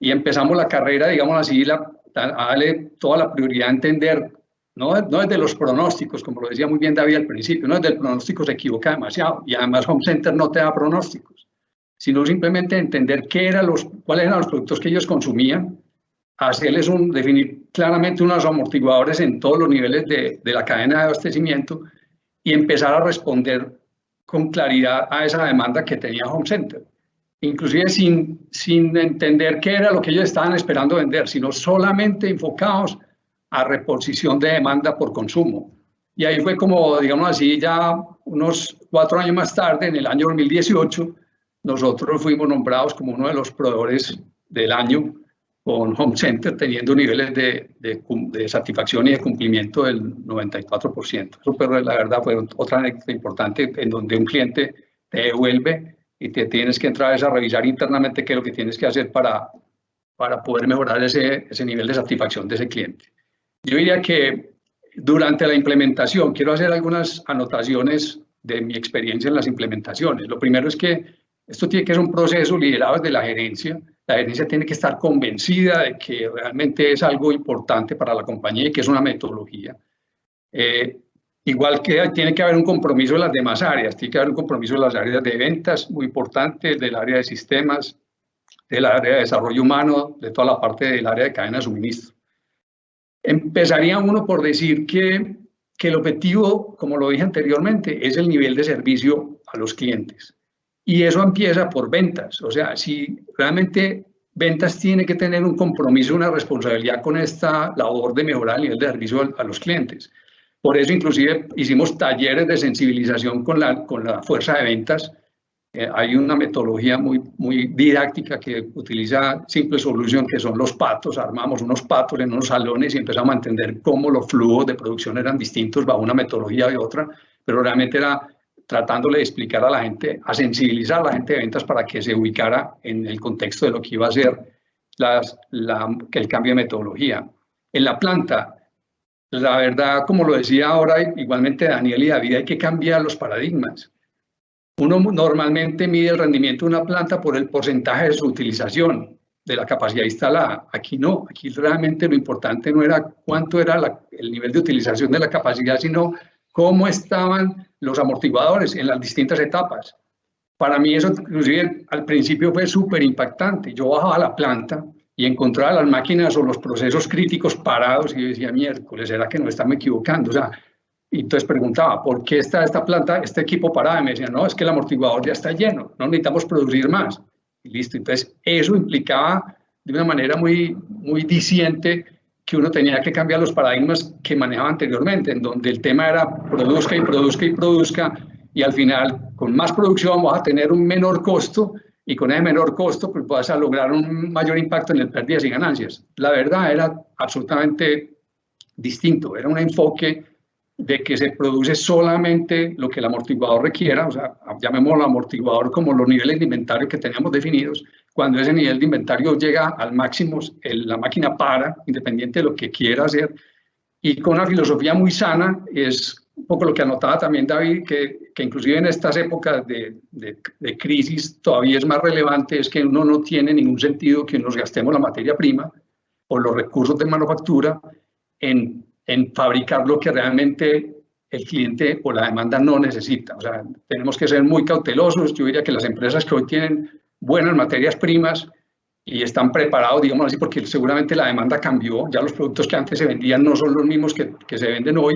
Y empezamos la carrera, digamos así, a darle toda la prioridad a entender. No es de los pronósticos, como lo decía muy bien David al principio, no es del pronóstico, se equivoca demasiado y además Home Center no te da pronósticos, sino simplemente entender cuáles eran los productos que ellos consumían, definir claramente unos amortiguadores en todos los niveles de la cadena de abastecimiento y empezar a responder con claridad a esa demanda que tenía Home Center, inclusive sin entender qué era lo que ellos estaban esperando vender, sino solamente enfocados a reposición de demanda por consumo. Y ahí fue como, digamos así, ya unos 4 años más tarde, en el año 2018, nosotros fuimos nombrados como uno de los proveedores del año con Home Center, teniendo niveles de satisfacción y de cumplimiento del 94%. Eso, pero la verdad, fue otra anécdota importante en donde un cliente te devuelve y te tienes que entrar a revisar internamente qué es lo que tienes que hacer para poder mejorar ese nivel de satisfacción de ese cliente. Yo diría que durante la implementación, quiero hacer algunas anotaciones de mi experiencia en las implementaciones. Lo primero es que esto tiene que ser un proceso liderado desde la gerencia. La gerencia tiene que estar convencida de que realmente es algo importante para la compañía y que es una metodología. Igual que tiene que haber un compromiso de las demás áreas. Tiene que haber un compromiso de las áreas de ventas, muy importante, del área de sistemas, del área de desarrollo humano, de toda la parte del área de cadena de suministro. Empezaría uno por decir que el objetivo, como lo dije anteriormente, es el nivel de servicio a los clientes. Y eso empieza por ventas. O sea, si realmente ventas tiene que tener un compromiso, una responsabilidad con esta labor de mejorar el nivel de servicio a los clientes. Por eso inclusive hicimos talleres de sensibilización con la fuerza de ventas. Hay una metodología muy didáctica que utiliza Simple Solution, que son los patos. Armamos unos patos en unos salones y empezamos a entender cómo los flujos de producción eran distintos bajo una metodología y otra, pero realmente era tratándole de explicar a la gente, a sensibilizar a la gente de ventas para que se ubicara en el contexto de lo que iba a ser el cambio de metodología. En la planta, la verdad, como lo decía ahora igualmente Daniel y David, hay que cambiar los paradigmas. Uno normalmente mide el rendimiento de una planta por el porcentaje de su utilización, de la capacidad instalada. Aquí no, aquí realmente lo importante no era cuánto era el nivel de utilización de la capacidad, sino cómo estaban los amortiguadores en las distintas etapas. Para mí eso, inclusive, al principio fue súper impactante. Yo bajaba a la planta y encontraba las máquinas o los procesos críticos parados y decía, miércoles, ¿será que no estamos equivocando? O sea, y entonces preguntaba, ¿por qué está esta planta, este equipo parado? Y me decían, no, es que el amortiguador ya está lleno, no necesitamos producir más. Y listo, entonces eso implicaba de una manera muy diciente que uno tenía que cambiar los paradigmas que manejaba anteriormente, en donde el tema era produzca y produzca y produzca, y al final con más producción vas a tener un menor costo y con ese menor costo pues vas a lograr un mayor impacto en el pérdidas y ganancias. La verdad era absolutamente distinto, era un enfoque de que se produce solamente lo que el amortiguador requiera, o sea, llamémoslo amortiguador como los niveles de inventario que teníamos definidos. Cuando ese nivel de inventario llega al máximo, la máquina para, independiente de lo que quiera hacer, y con una filosofía muy sana. Es un poco lo que anotaba también David, que inclusive en estas épocas de crisis todavía es más relevante, es que uno no tiene ningún sentido que nos gastemos la materia prima o los recursos de manufactura en fabricar lo que realmente el cliente o la demanda no necesita. O sea, tenemos que ser muy cautelosos. Yo diría que las empresas que hoy tienen buenas materias primas y están preparados, digamos así, porque seguramente la demanda cambió, ya los productos que antes se vendían no son los mismos que se venden hoy,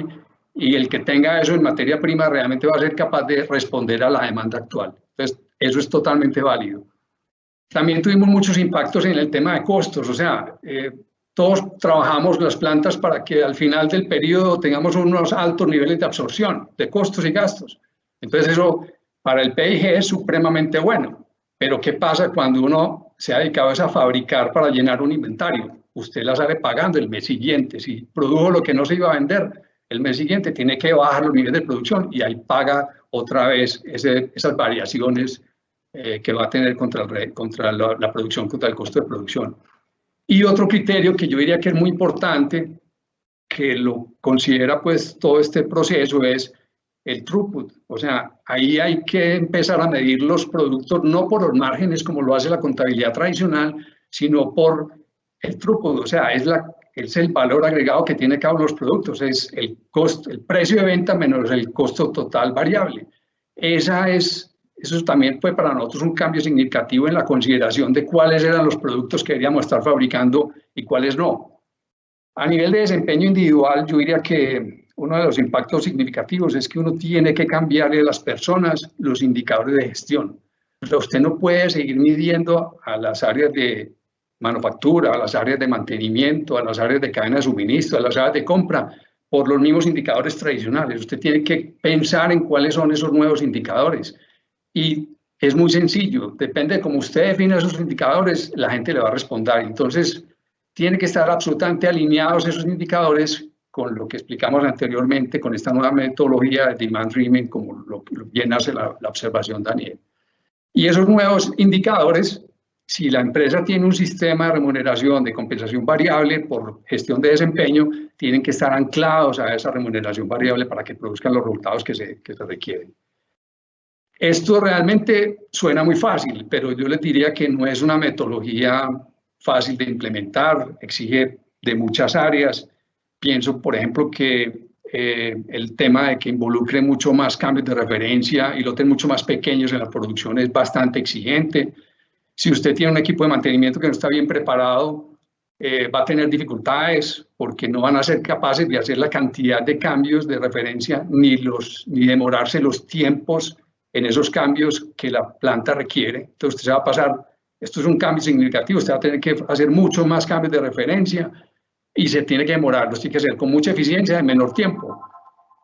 y el que tenga eso en materia prima realmente va a ser capaz de responder a la demanda actual. Entonces, eso es totalmente válido. También tuvimos muchos impactos en el tema de costos, o sea, todos trabajamos las plantas para que al final del periodo tengamos unos altos niveles de absorción de costos y gastos. Entonces eso para el PIG es supremamente bueno. Pero ¿qué pasa cuando uno se ha dedicado a fabricar para llenar un inventario? Usted la sale pagando el mes siguiente. Si produjo lo que no se iba a vender, el mes siguiente tiene que bajar los niveles de producción y ahí paga otra vez esas variaciones que va a tener contra la producción, contra el costo de producción. Y otro criterio que yo diría que es muy importante, que lo considera pues todo este proceso, es el throughput. O sea, ahí hay que empezar a medir los productos no por los márgenes como lo hace la contabilidad tradicional, sino por el throughput. O sea, es el valor agregado que tiene cada uno de los productos, es el costo, el precio de venta menos el costo total variable. Eso también fue para nosotros un cambio significativo en la consideración de cuáles eran los productos que deberíamos estar fabricando y cuáles no. A nivel de desempeño individual, yo diría que uno de los impactos significativos es que uno tiene que cambiarle a las personas los indicadores de gestión. O sea, usted no puede seguir midiendo a las áreas de manufactura, a las áreas de mantenimiento, a las áreas de cadena de suministro, a las áreas de compra, por los mismos indicadores tradicionales. Usted tiene que pensar en cuáles son esos nuevos indicadores. Y es muy sencillo, depende de cómo usted define esos indicadores, la gente le va a responder. Entonces, tiene que estar absolutamente alineados esos indicadores con lo que explicamos anteriormente, con esta nueva metodología de Demand Driven, como lo bien hace la observación Daniel. Y esos nuevos indicadores, si la empresa tiene un sistema de remuneración de compensación variable por gestión de desempeño, tienen que estar anclados a esa remuneración variable para que produzcan los resultados que se requieren. Esto realmente suena muy fácil, pero yo les diría que no es una metodología fácil de implementar, exige de muchas áreas. Pienso, por ejemplo, que el tema de que involucre mucho más cambios de referencia y lotes mucho más pequeños en la producción es bastante exigente. Si usted tiene un equipo de mantenimiento que no está bien preparado, va a tener dificultades porque no van a ser capaces de hacer la cantidad de cambios de referencia ni demorarse los tiempos en esos cambios que la planta requiere. Entonces usted se va a pasar, esto es un cambio significativo, usted va a tener que hacer mucho más cambios de referencia y se tiene que demorar, los tiene que hacer con mucha eficiencia en menor tiempo.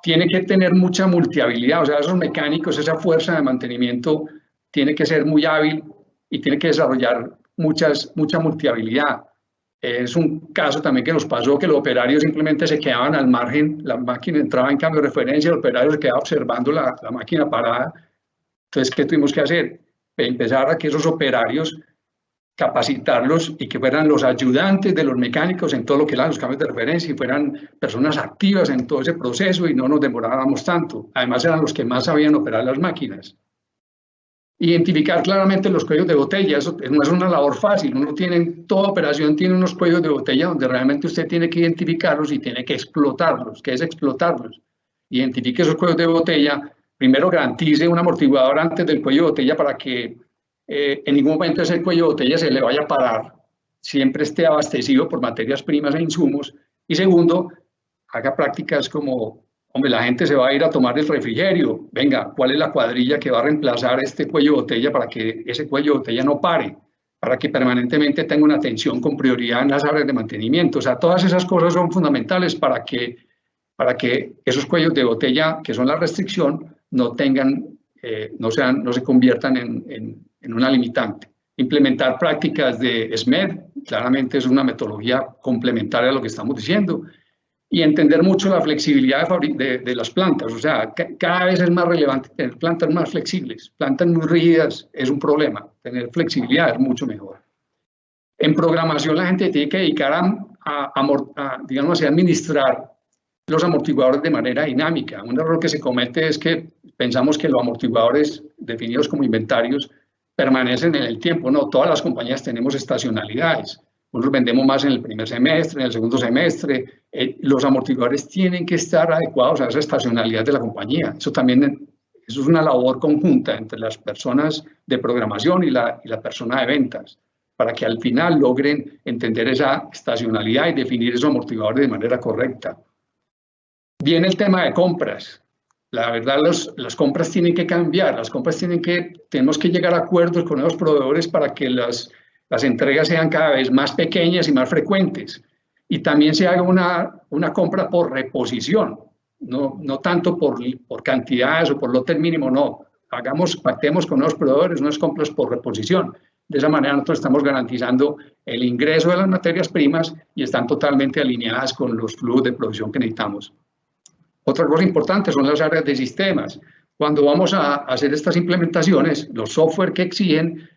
Tiene que tener mucha multihabilidad, o sea, esos mecánicos, esa fuerza de mantenimiento tiene que ser muy hábil y tiene que desarrollar mucha multihabilidad. Es un caso también que nos pasó que los operarios simplemente se quedaban al margen, la máquina entraba en cambio de referencia, el operario se quedaba observando la máquina parada. Entonces, ¿qué tuvimos que hacer? Empezar a que esos operarios, capacitarlos y que fueran los ayudantes de los mecánicos en todo lo que eran los cambios de referencia y fueran personas activas en todo ese proceso y no nos demoráramos tanto. Además, eran los que más sabían operar las máquinas. Identificar claramente los cuellos de botella, eso no es una labor fácil. Toda operación tiene unos cuellos de botella donde realmente usted tiene que identificarlos y tiene que explotarlos. ¿Qué es explotarlos? Identifique esos cuellos de botella. Primero garantice un amortiguador antes del cuello de botella para que en ningún momento ese cuello de botella se le vaya a parar, siempre esté abastecido por materias primas e insumos. Y segundo, haga prácticas como, hombre, la gente se va a ir a tomar el refrigerio, venga, ¿cuál es la cuadrilla que va a reemplazar este cuello de botella para que ese cuello de botella no pare? Para que permanentemente tenga una atención con prioridad en las áreas de mantenimiento. O sea, todas esas cosas son fundamentales para que esos cuellos de botella, que son la restricción, no se conviertan en una limitante. Implementar prácticas de SMED, claramente es una metodología complementaria a lo que estamos diciendo, y entender mucho la flexibilidad de las plantas. O sea, cada vez es más relevante tener plantas más flexibles. Plantas muy rígidas es un problema. Tener flexibilidad es mucho mejor. En programación la gente tiene que dedicar digamos así, a administrar los amortiguadores de manera dinámica. Un error que se comete es que pensamos que los amortiguadores definidos como inventarios permanecen en el tiempo. No, todas las compañías tenemos estacionalidades. Unos vendemos más en el primer semestre, en el segundo semestre. Los amortiguadores tienen que estar adecuados a esa estacionalidad de la compañía. Eso es una labor conjunta entre las personas de programación y la persona de ventas, para que al final logren entender esa estacionalidad y definir esos amortiguadores de manera correcta. Viene el tema de compras. La verdad, las compras tienen que cambiar. Tenemos que llegar a acuerdos con los proveedores para que las entregas sean cada vez más pequeñas y más frecuentes. Y también se haga una compra por reposición, no tanto por cantidades o por lotes mínimo, no. Pactemos con los proveedores unas compras por reposición. De esa manera nosotros estamos garantizando el ingreso de las materias primas y están totalmente alineadas con los flujos de producción que necesitamos. Otra cosa importante son las áreas de sistemas. Cuando vamos a hacer estas implementaciones, los software que exigen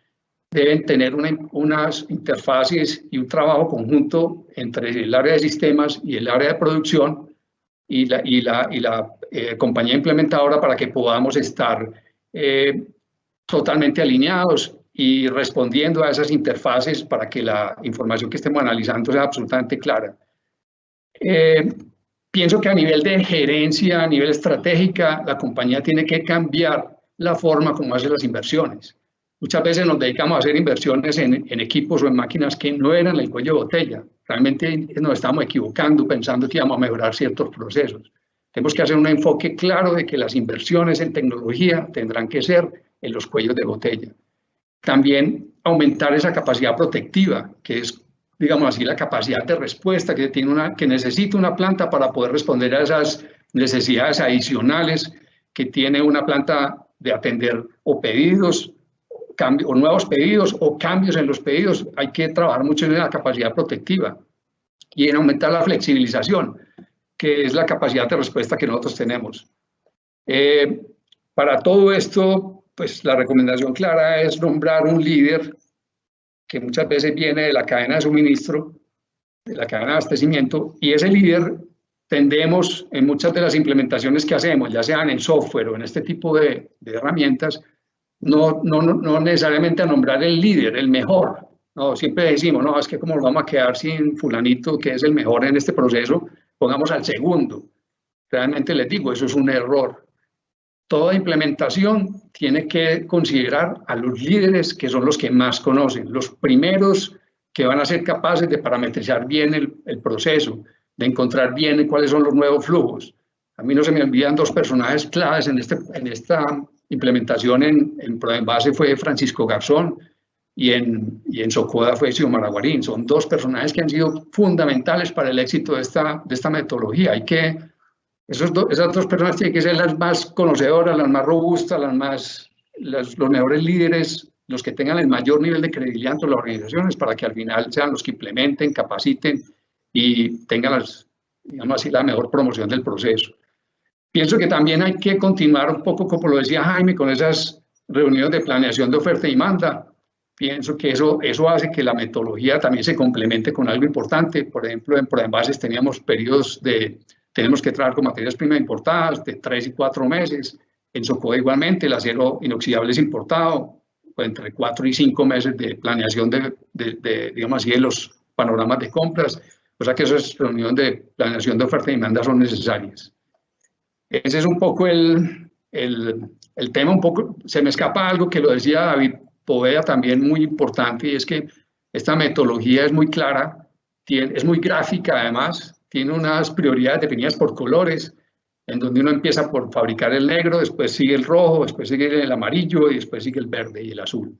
deben tener unas interfaces y un trabajo conjunto entre el área de sistemas y el área de producción y la compañía implementadora para que podamos estar totalmente alineados y respondiendo a esas interfaces para que la información que estemos analizando sea absolutamente clara. Pienso que a nivel de gerencia, a nivel estratégica, la compañía tiene que cambiar la forma como hace las inversiones. Muchas veces nos dedicamos a hacer inversiones en equipos o en máquinas que no eran el cuello de botella. Realmente nos estamos equivocando pensando que íbamos a mejorar ciertos procesos. Tenemos que hacer un enfoque claro de que las inversiones en tecnología tendrán que ser en los cuellos de botella. También aumentar esa capacidad protectiva, que es, digamos así, la capacidad de respuesta que necesita una planta para poder responder a esas necesidades adicionales que tiene una planta de atender o pedidos, o nuevos pedidos o cambios en los pedidos. Hay que trabajar mucho en la capacidad protectiva y en aumentar la flexibilización, que es la capacidad de respuesta que nosotros tenemos. Para todo esto, pues la recomendación clara es nombrar un líder que muchas veces viene de la cadena de suministro, de la cadena de abastecimiento, y ese líder tendemos en muchas de las implementaciones que hacemos, ya sean en software o en este tipo de herramientas, no necesariamente a nombrar el líder, el mejor. No, siempre decimos, no, es que como nos vamos a quedar sin fulanito que es el mejor en este proceso, pongamos al segundo. Realmente les digo, eso es un error. Toda implementación tiene que considerar a los líderes que son los que más conocen, los primeros que van a ser capaces de parametrizar bien el proceso, de encontrar bien cuáles son los nuevos flujos. A mí no se me olvidan dos personajes claves en esta implementación en ProEnvase fue Francisco Garzón y en Socoda fue Xiomara Guarín. Son dos personajes que han sido fundamentales para el éxito de esta metodología. Esas dos personas tienen que ser las más conocedoras, las más robustas, los mejores líderes, los que tengan el mayor nivel de credibilidad entre las organizaciones para que al final sean los que implementen, capaciten y tengan, digamos así, la mejor promoción del proceso. Pienso que también hay que continuar un poco, como lo decía Jaime, con esas reuniones de planeación de oferta y demanda. Pienso que eso hace que la metodología también se complemente con algo importante. Por ejemplo, en ProEnvases teníamos tenemos que trabajar con materias primas importadas de 3 y 4 meses. En Socoda igualmente, el acero inoxidable es importado, entre 4 y 5 meses de planeación digamos así, de los panoramas de compras. O sea que esas reuniones de planeación de oferta y demanda son necesarias. Ese es un poco el tema. Un poco, se me escapa algo que lo decía David Poveda también muy importante, y es que esta metodología es muy clara, es muy gráfica además, tiene unas prioridades definidas por colores, en donde uno empieza por fabricar el negro, después sigue el rojo, después sigue el amarillo y después sigue el verde y el azul.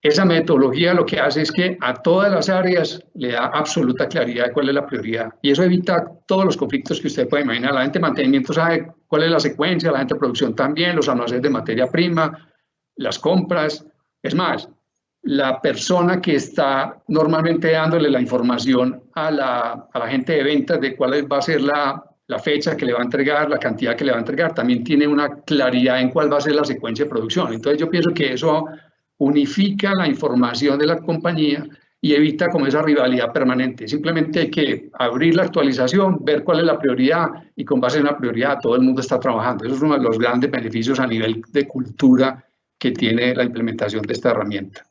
esa metodología lo que hace es que a todas las áreas le da absoluta claridad de cuál es la prioridad. Y eso evita todos los conflictos que usted puede imaginar. La gente de mantenimiento sabe cuál es la secuencia, la gente de producción también, los almacenes de materia prima, las compras. Es más, la persona que está normalmente dándole la información a la gente de ventas de cuál va a ser la fecha que le va a entregar, la cantidad que le va a entregar, también tiene una claridad en cuál va a ser la secuencia de producción. Entonces yo pienso que eso unifica la información de la compañía y evita como esa rivalidad permanente. Simplemente hay que abrir la actualización, ver cuál es la prioridad y con base en la prioridad todo el mundo está trabajando. Eso es uno de los grandes beneficios a nivel de cultura que tiene la implementación de esta herramienta.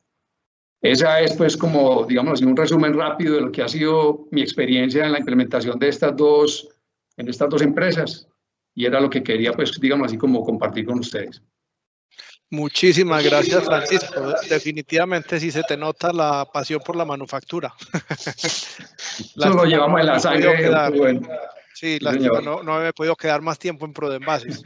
Esa es pues como, digamos así, un resumen rápido de lo que ha sido mi experiencia en la implementación de estas dos empresas y era lo que quería pues, digamos así, como compartir con ustedes. Muchísimas gracias, Francisco. Definitivamente sí se te nota la pasión por la manufactura. Eso lo llevamos en la sangre. Bueno. Sí, lástima, no me he podido quedar más tiempo en ProDenvases.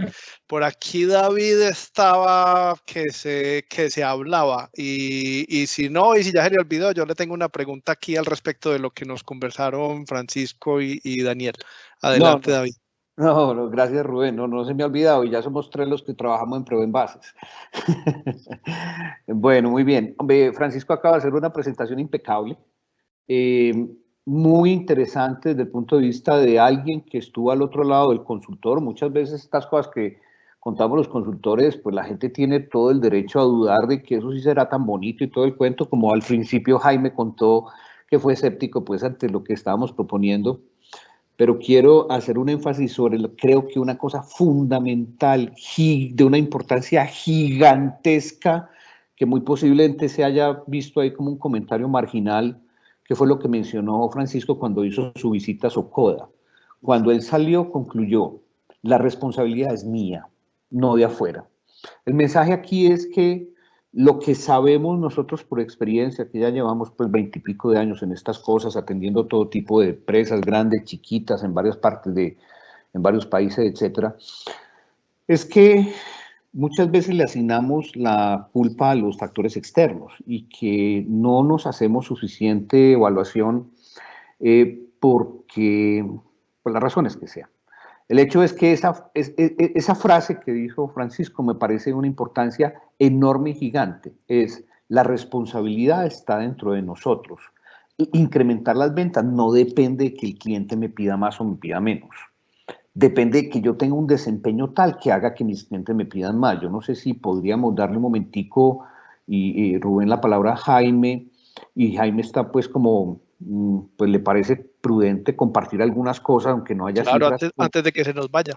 Por aquí David estaba que se hablaba y si no, y si ya se le olvidó, yo le tengo una pregunta aquí al respecto de lo que nos conversaron Francisco y Daniel. Adelante, David. No, gracias Rubén, no se me ha olvidado y ya somos 3 los que trabajamos en ProDenvases. Bueno, muy bien. Hombre, Francisco acaba de hacer una presentación impecable, muy interesante desde el punto de vista de alguien que estuvo al otro lado del consultor. Muchas veces estas cosas que contamos los consultores, pues la gente tiene todo el derecho a dudar de que eso sí será tan bonito y todo el cuento, como al principio Jaime contó que fue escéptico pues ante lo que estábamos proponiendo. Pero quiero hacer un énfasis sobre, creo que una cosa fundamental, de una importancia gigantesca, que muy posiblemente se haya visto ahí como un comentario marginal, que fue lo que mencionó Francisco cuando hizo su visita a Socoda. Cuando él salió, concluyó, la responsabilidad es mía, no de afuera. El mensaje aquí es que lo que sabemos nosotros por experiencia, que ya llevamos pues 20 y pico de años en estas cosas, atendiendo todo tipo de empresas, grandes, chiquitas, en varias partes en varios países, etcétera, es que muchas veces le asignamos la culpa a los factores externos y que no nos hacemos suficiente evaluación porque, por las razones que sean. El hecho es que esa frase que dijo Francisco me parece de una importancia enorme y gigante. Es la responsabilidad está dentro de nosotros. Incrementar las ventas no depende de que el cliente me pida más o me pida menos. Depende de que yo tenga un desempeño tal que haga que mis clientes me pidan más. Yo no sé si podríamos darle un momentico y Rubén la palabra a Jaime, y Jaime está pues como, pues le parece prudente compartir algunas cosas, aunque no haya cifras. Claro, antes de que se nos vaya.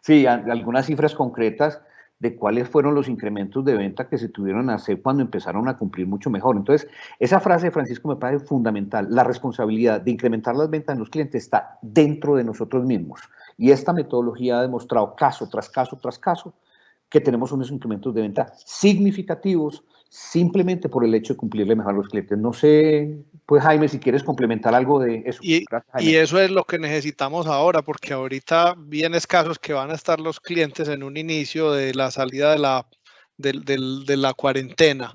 Sí, algunas cifras concretas de cuáles fueron los incrementos de venta que se tuvieron a hacer cuando empezaron a cumplir mucho mejor. Entonces, esa frase de Francisco me parece fundamental. La responsabilidad de incrementar las ventas en los clientes está dentro de nosotros mismos. Y esta metodología ha demostrado caso tras caso tras caso que tenemos unos incrementos de venta significativos simplemente por el hecho de cumplirle mejor a los clientes. No sé, pues Jaime, si quieres complementar algo de eso. Gracias, y eso es lo que necesitamos ahora, porque ahorita bien escasos que van a estar los clientes en un inicio de la salida de la cuarentena,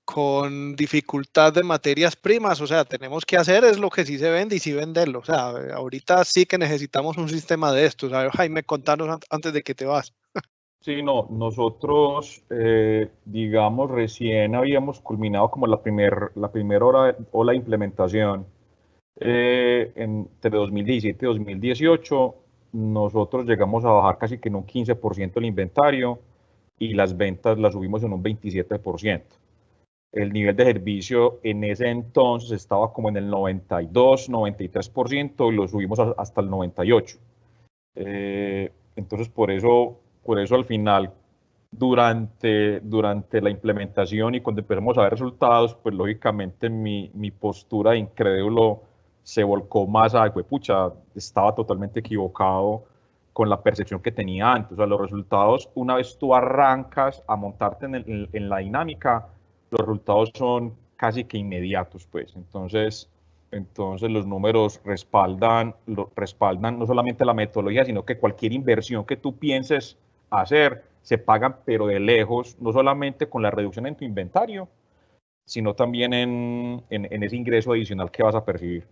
con dificultad de materias primas. O sea, tenemos que hacer es lo que sí se vende y sí venderlo. O sea, ahorita sí que necesitamos un sistema de estos. A ver, Jaime, contanos antes de que te vas. Sí, no, nosotros, digamos, recién habíamos culminado como la primera ola de implementación entre 2017 y 2018. Nosotros llegamos a bajar casi que en un 15% el inventario y las ventas las subimos en un 27%. El nivel de servicio en ese entonces estaba como en el 92, 93% y lo subimos hasta el 98%. Entonces, por eso al final, durante la implementación y cuando empezamos a ver resultados, pues lógicamente mi postura de incrédulo se volcó más a, pues pucha, estaba totalmente equivocado con la percepción que tenía antes. O sea, los resultados, una vez tú arrancas a montarte en la dinámica, los resultados son casi que inmediatos, pues. Entonces los números respaldan no solamente la metodología, sino que cualquier inversión que tú pienses hacer se pagan, pero de lejos, no solamente con la reducción en tu inventario, sino también en ese ingreso adicional que vas a percibir.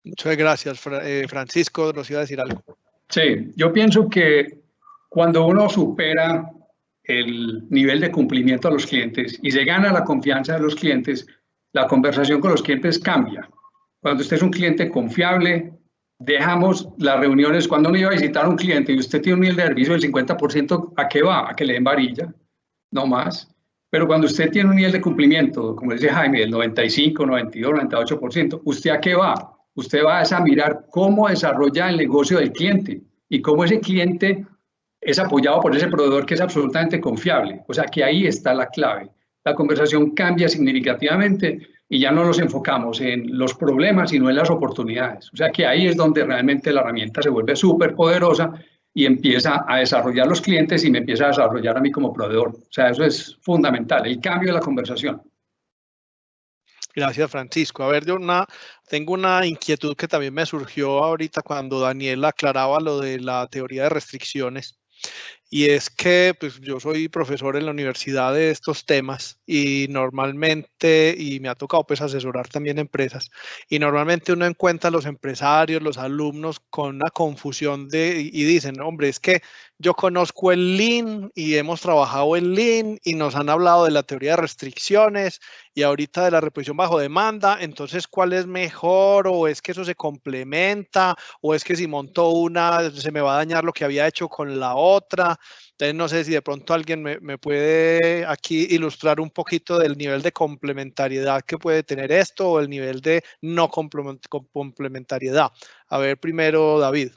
Muchas gracias, Francisco. ¿Nos iba a decir algo? Sí, yo pienso que cuando uno supera el nivel de cumplimiento a los clientes y se gana la confianza de los clientes, la conversación con los clientes cambia. Cuando usted es un cliente confiable, dejamos las reuniones. Cuando uno iba a visitar a un cliente y usted tiene un nivel de servicio del 50%, ¿a qué va? A que le den varilla, no más. Pero cuando usted tiene un nivel de cumplimiento, como dice Jaime, del 95, 92, 98%, ¿usted a qué va? Usted va a mirar cómo desarrolla el negocio del cliente y cómo ese cliente es apoyado por ese proveedor que es absolutamente confiable. O sea que ahí está la clave. La conversación cambia significativamente y ya no nos enfocamos en los problemas, sino en las oportunidades. O sea que ahí es donde realmente la herramienta se vuelve súper poderosa y empieza a desarrollar los clientes y me empieza a desarrollar a mí como proveedor. O sea, eso es fundamental, el cambio de la conversación. Gracias, Francisco. A ver, tengo una inquietud que también me surgió ahorita cuando Daniel aclaraba lo de la teoría de restricciones. Y es que pues, yo soy profesor en la universidad de estos temas y normalmente, y me ha tocado pues asesorar también empresas, y normalmente uno encuentra a los empresarios, los alumnos con una confusión y dicen, hombre, es que yo conozco el Lean y hemos trabajado en Lean y nos han hablado de la teoría de restricciones y ahorita de la reposición bajo demanda, entonces, ¿cuál es mejor? ¿O es que eso se complementa? ¿O es que si monto una, se me va a dañar lo que había hecho con la otra? Entonces, no sé si de pronto alguien me puede aquí ilustrar un poquito del nivel de complementariedad que puede tener esto o el nivel de no complementariedad. A ver, primero, David.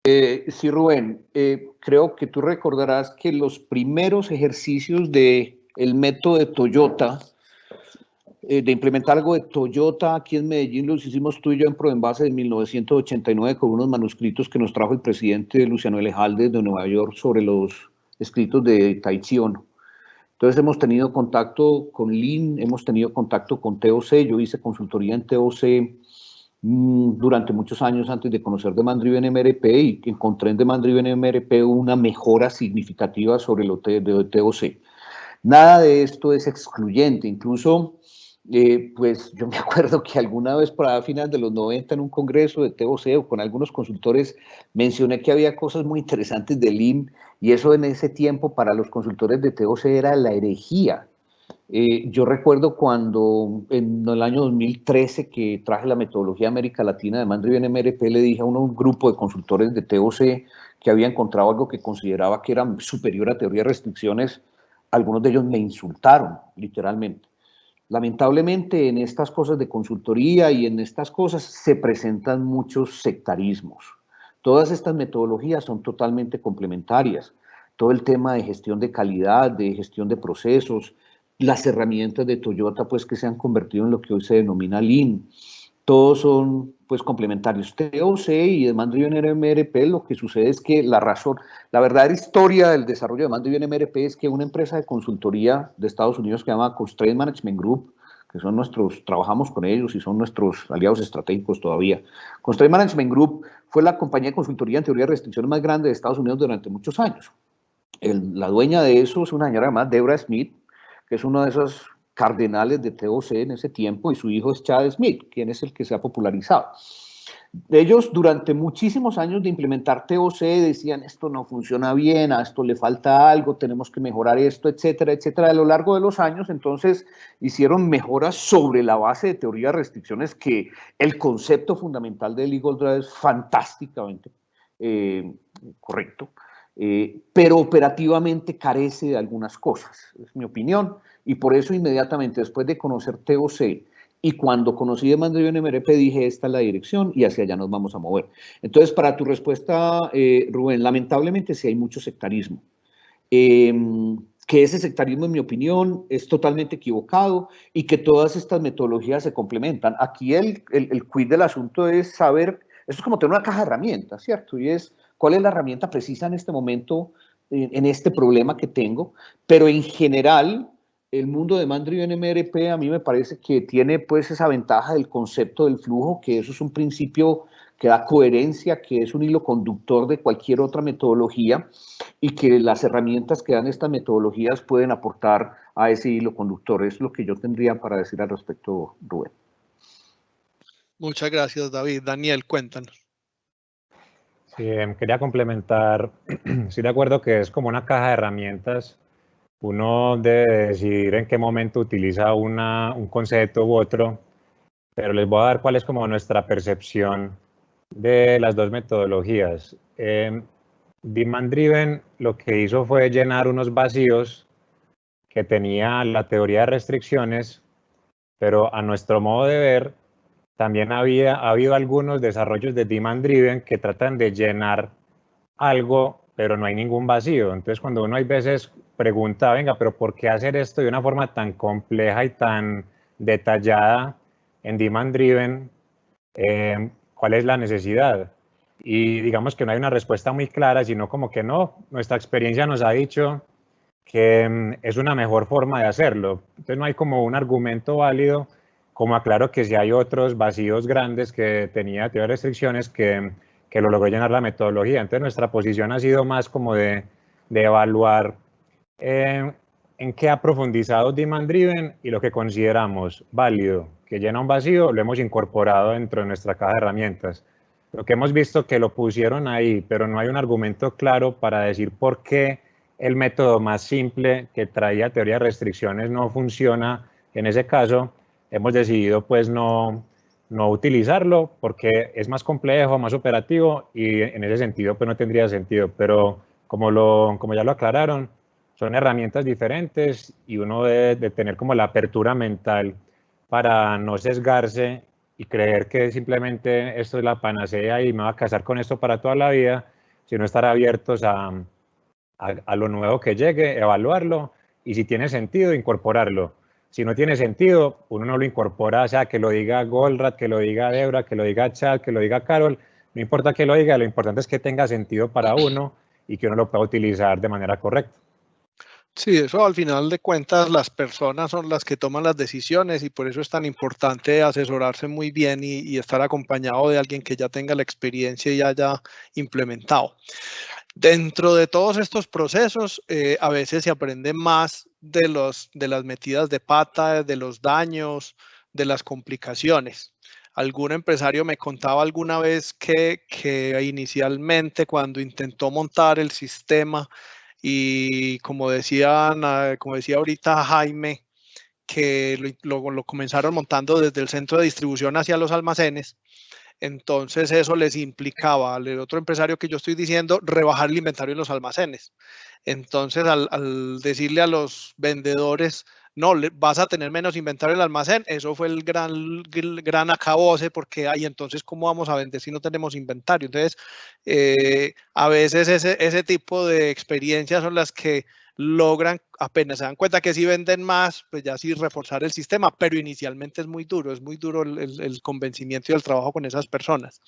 Sí, Rubén, creo que tú recordarás que los primeros ejercicios del método de Toyota, de implementar algo de Toyota aquí en Medellín, los hicimos tú y yo en Proenvase en 1989 con unos manuscritos que nos trajo el presidente Luciano Elejalde de Nueva York sobre los escritos de Taiichi Ohno. Entonces hemos tenido contacto con Lean, hemos tenido contacto con TOC, yo hice consultoría en TOC durante muchos años antes de conocer Demand Driven MRP y encontré en Demand Driven MRP una mejora significativa sobre lo de TOC. Nada de esto es excluyente, incluso pues yo me acuerdo que alguna vez para finales de los 90 en un congreso de TOC o con algunos consultores mencioné que había cosas muy interesantes de Lean y eso en ese tiempo para los consultores de TOC era la herejía. Yo recuerdo cuando en el año 2013 que traje la metodología América Latina de Demand Driven MRP, le dije a un grupo de consultores de TOC que había encontrado algo que consideraba que era superior a teoría de restricciones. Algunos de ellos me insultaron, literalmente. Lamentablemente, en estas cosas de consultoría y en estas cosas se presentan muchos sectarismos. Todas estas metodologías son totalmente complementarias. Todo el tema de gestión de calidad, de gestión de procesos, las herramientas de Toyota, pues que se han convertido en lo que hoy se denomina Lean. Todos son pues complementarios. TOC y Demand Driven MRP, lo que sucede es que la verdadera historia del desarrollo de Demand Driven MRP es que una empresa de consultoría de Estados Unidos que se llama Constraint Management Group, que son trabajamos con ellos y son nuestros aliados estratégicos todavía. Constraint Management Group fue la compañía de consultoría en teoría de restricciones más grande de Estados Unidos durante muchos años. La dueña de eso es una señora llamada Deborah Smith, que es uno de esos cardenales de TOC en ese tiempo, y su hijo es Chad Smith, quien es el que se ha popularizado. Ellos durante muchísimos años de implementar TOC decían esto no funciona bien, a esto le falta algo, tenemos que mejorar esto, etcétera, etcétera. A lo largo de los años entonces hicieron mejoras sobre la base de teoría de restricciones, que el concepto fundamental del Eagle Drive es fantásticamente correcto, pero operativamente carece de algunas cosas, es mi opinión, y por eso inmediatamente después de conocer TOC y cuando conocí Demand Driven MRP dije esta es la dirección y hacia allá nos vamos a mover. Entonces, para tu respuesta, Rubén, lamentablemente sí hay mucho sectarismo. Que ese sectarismo, en mi opinión, es totalmente equivocado y que todas estas metodologías se complementan. Aquí el quid del asunto es saber, esto es como tener una caja de herramientas, ¿cierto? Y es cuál es la herramienta precisa en este momento, en este problema que tengo, pero en general el mundo de Demand Driven MRP a mí me parece que tiene pues esa ventaja del concepto del flujo, que eso es un principio que da coherencia, que es un hilo conductor de cualquier otra metodología y que las herramientas que dan estas metodologías pueden aportar a ese hilo conductor. Es lo que yo tendría para decir al respecto, Rubén. Muchas gracias, David. Daniel, cuéntanos. Sí, quería complementar, estoy de acuerdo que es como una caja de herramientas. Uno debe decidir en qué momento utiliza un concepto u otro, pero les voy a dar cuál es como nuestra percepción de las dos metodologías. Demand Driven lo que hizo fue llenar unos vacíos que tenía la teoría de restricciones, pero a nuestro modo de ver, también ha habido algunos desarrollos de Demand Driven que tratan de llenar algo, pero no hay ningún vacío. Entonces, cuando uno hay veces pregunta, venga, pero ¿por qué hacer esto de una forma tan compleja y tan detallada en Demand Driven? ¿Cuál es la necesidad? Y digamos que no hay una respuesta muy clara, sino como que no, nuestra experiencia nos ha dicho que es una mejor forma de hacerlo. Entonces no hay como un argumento válido, como aclaro que si hay otros vacíos grandes que tenía teoría de restricciones que lo logró llenar la metodología. Entonces nuestra posición ha sido más como de evaluar en qué ha profundizado Demand Driven y lo que consideramos válido, que llena un vacío, lo hemos incorporado dentro de nuestra caja de herramientas. Lo que hemos visto que lo pusieron ahí, pero no hay un argumento claro para decir por qué el método más simple que traía teoría de restricciones no funciona. En ese caso, hemos decidido pues no utilizarlo porque es más complejo, más operativo y en ese sentido pues no tendría sentido. Pero como ya lo aclararon, son herramientas diferentes y uno debe de tener como la apertura mental para no sesgarse y creer que simplemente esto es la panacea y me voy a casar con esto para toda la vida, sino estar abiertos a lo nuevo que llegue, evaluarlo y si tiene sentido, incorporarlo. Si no tiene sentido, uno no lo incorpora, o sea, que lo diga Goldratt, que lo diga Debra, que lo diga Chad, que lo diga Carol, no importa que lo diga, lo importante es que tenga sentido para uno y que uno lo pueda utilizar de manera correcta. Sí, eso al final de cuentas las personas son las que toman las decisiones y por eso es tan importante asesorarse muy bien y estar acompañado de alguien que ya tenga la experiencia y haya implementado. Dentro de todos estos procesos, a veces se aprende más de las metidas de pata, de los daños, de las complicaciones. Algún empresario me contaba alguna vez que inicialmente cuando intentó montar el sistema y como decía ahorita Jaime, que lo comenzaron montando desde el centro de distribución hacia los almacenes, entonces eso les implicaba al otro empresario que yo estoy diciendo rebajar el inventario en los almacenes. Entonces al decirle a los vendedores, no, vas a tener menos inventario en el almacén, eso fue el gran acabose porque ahí entonces ¿cómo vamos a vender si no tenemos inventario? Entonces a veces ese tipo de experiencias son las que logran, apenas se dan cuenta que si venden más, pues ya sí reforzar el sistema, pero inicialmente es muy duro el convencimiento y el trabajo con esas personas.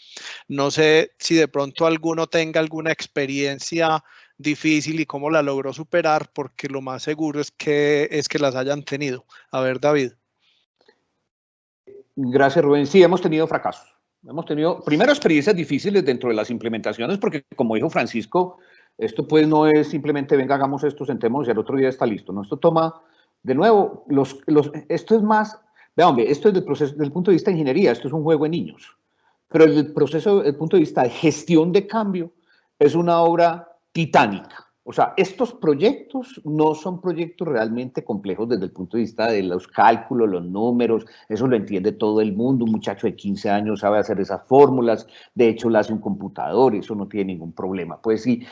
No sé si de pronto alguno tenga alguna experiencia difícil y cómo la logró superar, porque lo más seguro es que las hayan tenido. A ver, David. Gracias, Rubén. Sí, hemos tenido fracasos. Hemos tenido, primero, experiencias difíciles dentro de las implementaciones, porque como dijo Francisco, esto pues no es simplemente venga, hagamos esto, sentémonos y al otro día está listo. No, esto toma, de nuevo, esto es más, vea, hombre, esto es del punto de vista de ingeniería, esto es un juego de niños. Pero el punto de vista de gestión de cambio, es una obra titánica. O sea, estos proyectos no son proyectos realmente complejos desde el punto de vista de los cálculos, los números, eso lo entiende todo el mundo, un muchacho de 15 años sabe hacer esas fórmulas, de hecho lo hace un computador, eso no tiene ningún problema. Pues sí,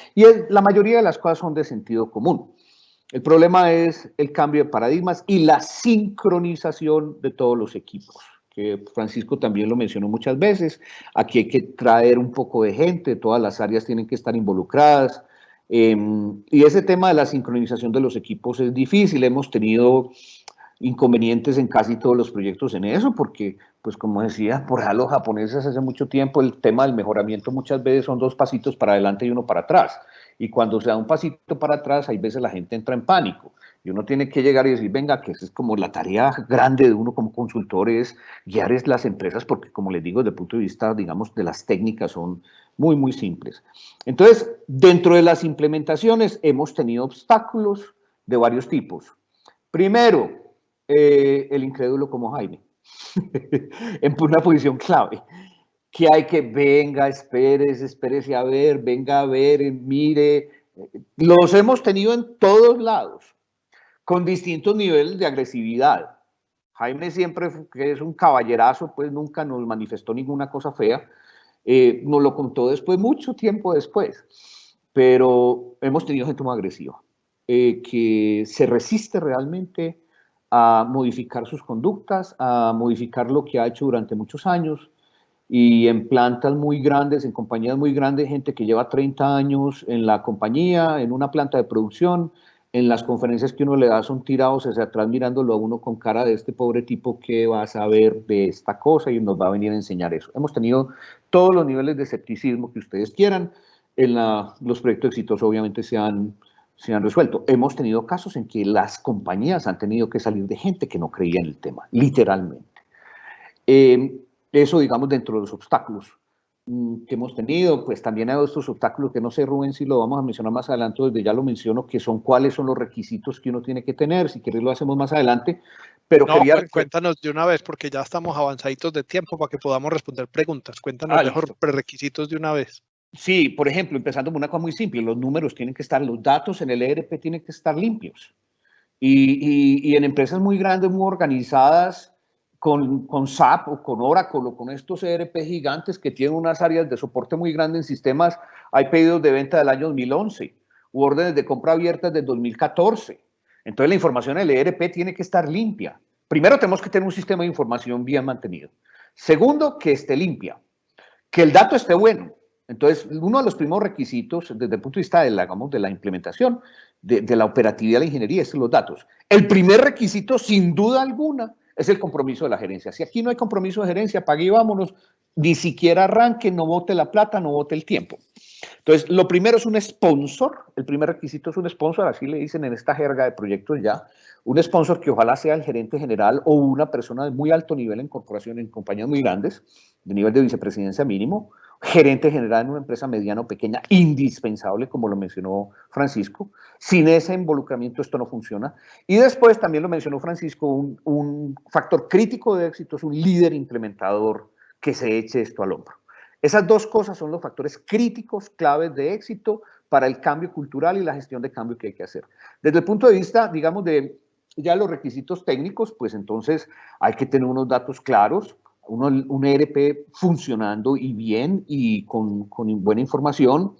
la mayoría de las cosas son de sentido común. El problema es el cambio de paradigmas y la sincronización de todos los equipos, que Francisco también lo mencionó muchas veces. Aquí hay que traer un poco de gente, todas las áreas tienen que estar involucradas. Y ese tema de la sincronización de los equipos es difícil. Hemos tenido inconvenientes en casi todos los proyectos en eso, porque, pues como decía, por allá los japoneses hace mucho tiempo, el tema del mejoramiento muchas veces son 2 pasitos para adelante y 1 para atrás. Y cuando se da un pasito para atrás, hay veces la gente entra en pánico. Y uno tiene que llegar y decir, venga, que esa es como la tarea grande de uno como consultor, es guiar las empresas, porque como les digo, desde el punto de vista, digamos, de las técnicas son muy, muy simples. Entonces, dentro de las implementaciones hemos tenido obstáculos de varios tipos. Primero, el incrédulo como Jaime, en una posición clave, que hay que, venga, espérese a ver, venga a ver, mire, los hemos tenido en todos lados, con distintos niveles de agresividad. Jaime siempre, que es un caballerazo, pues nunca nos manifestó ninguna cosa fea, nos lo contó después, mucho tiempo después, pero hemos tenido gente muy agresiva, que se resiste realmente a modificar sus conductas, a modificar lo que ha hecho durante muchos años, y en plantas muy grandes, en compañías muy grandes, gente que lleva 30 años en la compañía, en una planta de producción, en las conferencias que uno le da son tirados hacia atrás mirándolo a uno con cara de este pobre tipo que va a saber de esta cosa y nos va a venir a enseñar eso. Hemos tenido todos los niveles de escepticismo que ustedes quieran. Los proyectos exitosos obviamente se han resuelto. Hemos tenido casos en que las compañías han tenido que salir de gente que no creía en el tema, literalmente. Eso, digamos, dentro de los obstáculos que hemos tenido, pues también hay estos obstáculos que no sé, Rubén, si lo vamos a mencionar más adelante, desde ya lo menciono, que son cuáles son los requisitos que uno tiene que tener, si quieres lo hacemos más adelante, pero no, quería... Cuéntanos de una vez, porque ya estamos avanzaditos de tiempo para que podamos responder preguntas. Cuéntanos mejor prerequisitos de una vez. Sí, por ejemplo, empezando por una cosa muy simple, los números tienen que estar, los datos en el ERP tienen que estar limpios. Y en empresas muy grandes, muy organizadas, con SAP o con Oracle o con estos ERP gigantes que tienen unas áreas de soporte muy grandes en sistemas, hay pedidos de venta del año 2011 u órdenes de compra abiertas del 2014. Entonces la información del ERP tiene que estar limpia. Primero tenemos que tener un sistema de información bien mantenido. Segundo, que esté limpia, que el dato esté bueno. Entonces, uno de los primeros requisitos desde el punto de vista de la implementación, de la operatividad de la ingeniería, es los datos. El primer requisito, sin duda alguna, es el compromiso de la gerencia. Si aquí no hay compromiso de gerencia, pague y vámonos, ni siquiera arranque, no bote la plata, no bote el tiempo. Entonces, lo primero es un sponsor, el primer requisito es un sponsor, así le dicen en esta jerga de proyectos ya, un sponsor que ojalá sea el gerente general o una persona de muy alto nivel en corporación, en compañías muy grandes, de nivel de vicepresidencia mínimo, gerente general en una empresa mediana o pequeña, indispensable, como lo mencionó Francisco. Sin ese involucramiento esto no funciona. Y después, también lo mencionó Francisco, un factor crítico de éxito es un líder implementador que se eche esto al hombro. Esas 2 cosas son los factores críticos, claves de éxito para el cambio cultural y la gestión de cambio que hay que hacer. Desde el punto de vista, digamos, de ya los requisitos técnicos, pues entonces hay que tener unos datos claros, un ERP funcionando y bien y con buena información,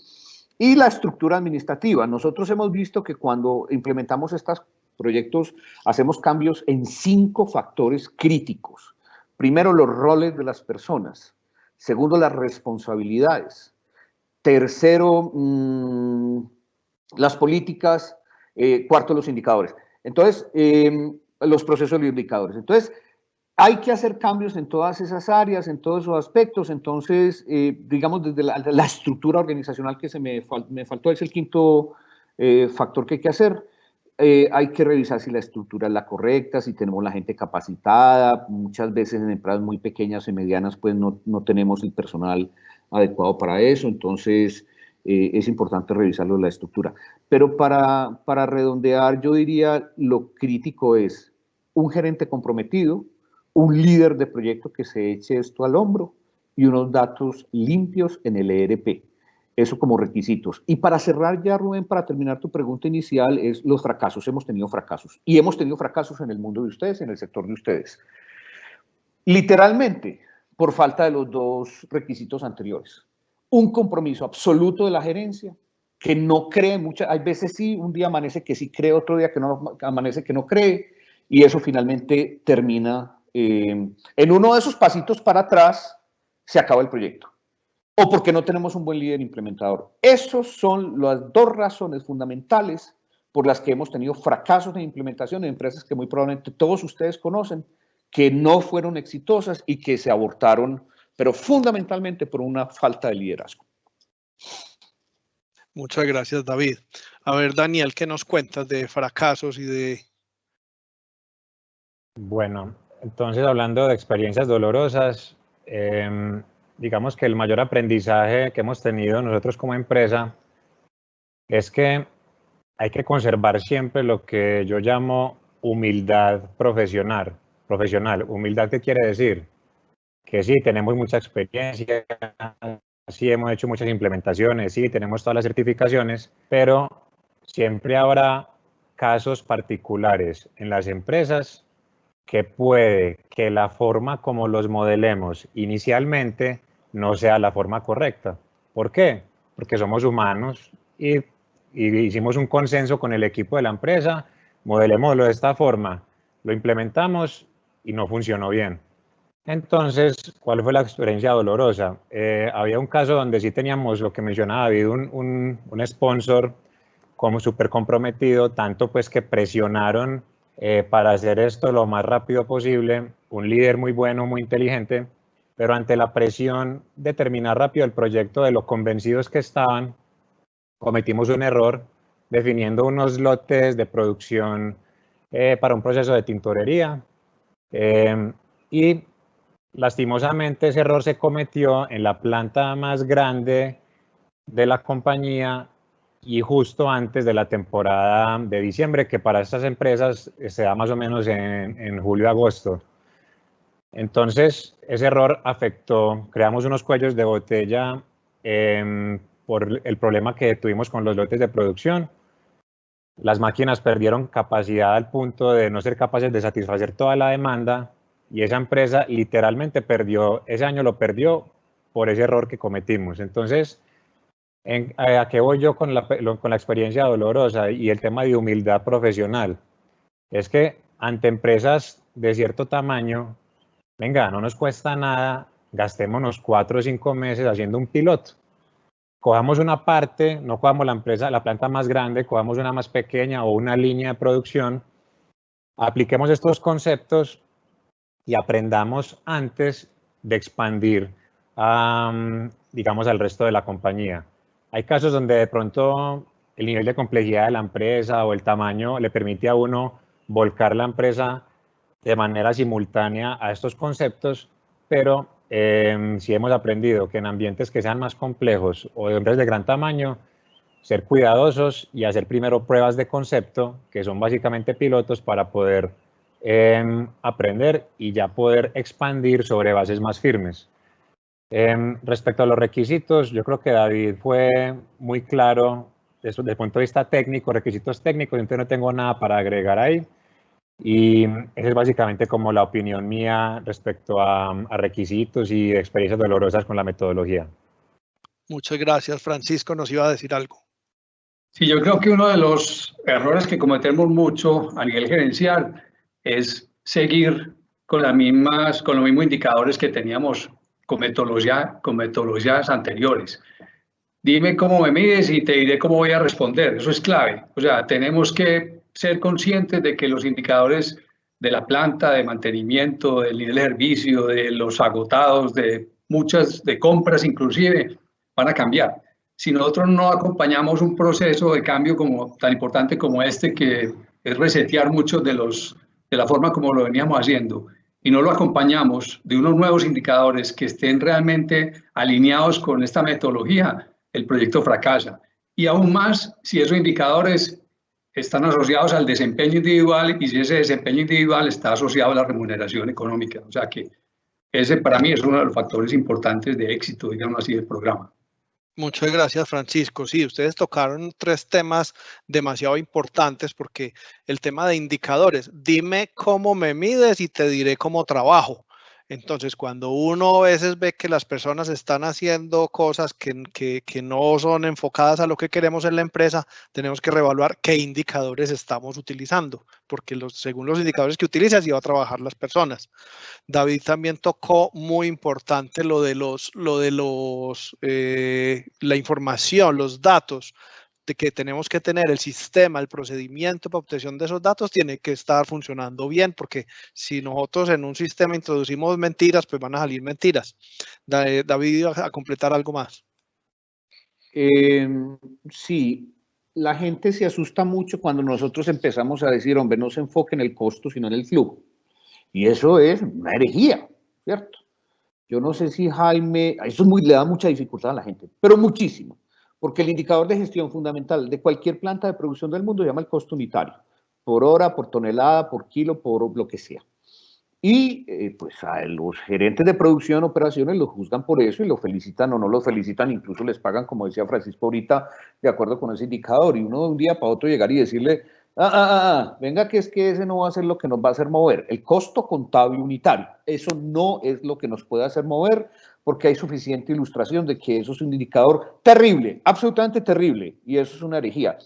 y la estructura administrativa. Nosotros hemos visto que cuando implementamos estos proyectos hacemos cambios en 5 factores críticos. Primero, los roles de las personas. Segundo, las responsabilidades. Tercero, las políticas. Cuarto, los indicadores. Entonces, los procesos de indicadores. Entonces, hay que hacer cambios en todas esas áreas, en todos esos aspectos. Entonces, digamos, desde la estructura organizacional que me faltó, es el quinto factor que hay que hacer. Hay que revisar si la estructura es la correcta, si tenemos la gente capacitada. Muchas veces en empresas muy pequeñas y medianas, pues no tenemos el personal adecuado para eso. Entonces, es importante revisarlo la estructura. Pero para redondear, yo diría lo crítico es un gerente comprometido, un líder de proyecto que se eche esto al hombro y unos datos limpios en el ERP. Eso como requisitos. Y para cerrar ya, Rubén, para terminar tu pregunta inicial, es los fracasos. Hemos tenido fracasos. Y hemos tenido fracasos en el mundo de ustedes, en el sector de ustedes. Literalmente, por falta de los 2 requisitos anteriores. Un compromiso absoluto de la gerencia, que no cree muchas, hay veces sí, un día amanece que sí cree, otro día que no amanece que no cree, y eso finalmente termina en uno de esos pasitos para atrás, se acaba el proyecto. O porque no tenemos un buen líder implementador. Esas son las 2 razones fundamentales por las que hemos tenido fracasos de implementación en empresas que muy probablemente todos ustedes conocen, que no fueron exitosas y que se abortaron, pero fundamentalmente por una falta de liderazgo. Muchas gracias, David. A ver, Daniel, ¿qué nos cuentas de fracasos y de...? Bueno, entonces hablando de experiencias dolorosas, digamos que el mayor aprendizaje que hemos tenido nosotros como empresa es que hay que conservar siempre lo que yo llamo humildad profesional. ¿Humildad qué quiere decir? Que sí, tenemos mucha experiencia, sí hemos hecho muchas implementaciones, sí, tenemos todas las certificaciones, pero siempre habrá casos particulares en las empresas que puede que la forma como los modelemos inicialmente no sea la forma correcta. ¿Por qué? Porque somos humanos y hicimos un consenso con el equipo de la empresa, modelémoslo de esta forma, lo implementamos y no funcionó bien. Entonces, ¿cuál fue la experiencia dolorosa? Había un caso donde sí teníamos lo que mencionaba David, un sponsor como súper comprometido, tanto pues que presionaron para hacer esto lo más rápido posible, un líder muy bueno, muy inteligente, pero ante la presión de terminar rápido el proyecto, de lo convencidos que estaban, cometimos un error definiendo unos lotes de producción para un proceso de tintorería y lastimosamente ese error se cometió en la planta más grande de la compañía y justo antes de la temporada de diciembre, que para estas empresas se da más o menos en julio-agosto. Entonces, ese error afectó, creamos unos cuellos de botella por el problema que tuvimos con los lotes de producción. Las máquinas perdieron capacidad al punto de no ser capaces de satisfacer toda la demanda y esa empresa literalmente perdió, ese año lo perdió por ese error que cometimos. Entonces, ¿a qué voy yo con la experiencia dolorosa y el tema de humildad profesional? Es que ante empresas de cierto tamaño, venga, no nos cuesta nada, gastémonos 4 o 5 meses haciendo un piloto. Cojamos una parte, no cojamos la planta más grande, cojamos una más pequeña o una línea de producción, apliquemos estos conceptos y aprendamos antes de expandir, digamos, al resto de la compañía. Hay casos donde de pronto el nivel de complejidad de la empresa o el tamaño le permite a uno volcar la empresa de manera simultánea a estos conceptos, pero sí hemos aprendido que en ambientes que sean más complejos o de empresas de gran tamaño, ser cuidadosos y hacer primero pruebas de concepto, que son básicamente pilotos, para poder aprender y ya poder expandir sobre bases más firmes. Respecto a los requisitos, yo creo que David fue muy claro desde el punto de vista técnico, requisitos técnicos, entonces no tengo nada para agregar ahí. Y esa es básicamente como la opinión mía respecto a requisitos y experiencias dolorosas con la metodología. Muchas gracias, Francisco. Nos iba a decir algo. Sí, yo creo que uno de los errores que cometemos mucho a nivel gerencial es seguir con los mismos indicadores que teníamos con metodologías anteriores. Dime cómo me mides y te diré cómo voy a responder. Eso es clave. O sea, tenemos que ser conscientes de que los indicadores de la planta, de mantenimiento, del nivel de servicio, de los agotados, de compras inclusive, van a cambiar. Si nosotros no acompañamos un proceso de cambio tan importante como este, que es resetear muchos de la forma como lo veníamos haciendo, y no lo acompañamos de unos nuevos indicadores que estén realmente alineados con esta metodología, el proyecto fracasa. Y aún más si esos indicadores están asociados al desempeño individual y si ese desempeño individual está asociado a la remuneración económica. O sea que ese para mí es uno de los factores importantes de éxito, digamos así, del programa. Muchas gracias, Francisco. Sí, ustedes tocaron 3 temas demasiado importantes, porque el tema de indicadores, dime cómo me mides y te diré cómo trabajo. Entonces, cuando uno a veces ve que las personas están haciendo cosas que no son enfocadas a lo que queremos en la empresa, tenemos que reevaluar qué indicadores estamos utilizando, porque según los indicadores que utilizas, iba a trabajar las personas. David también tocó muy importante la información, los datos. de que tenemos que tener el sistema, el procedimiento para obtención de esos datos tiene que estar funcionando bien, porque si nosotros en un sistema introducimos mentiras, pues van a salir mentiras. David, a completar algo más. Sí, la gente se asusta mucho cuando nosotros empezamos a decir, hombre, no se enfoque en el costo, sino en el flujo. Y eso es una herejía, ¿cierto? Yo no sé si Jaime, eso le da mucha dificultad a la gente, pero muchísimo, porque el indicador de gestión fundamental de cualquier planta de producción del mundo se llama el costo unitario, por hora, por tonelada, por kilo, por lo que sea. Y pues a los gerentes de producción, operaciones, los juzgan por eso y los felicitan o no los felicitan, incluso les pagan, como decía Francisco ahorita, de acuerdo con ese indicador. Y uno de un día para otro llegar y decirle, venga, que es que ese no va a ser lo que nos va a hacer mover. El costo contable unitario, eso no es lo que nos puede hacer mover, porque hay suficiente ilustración de que eso es un indicador terrible, absolutamente terrible, y eso es una herejía.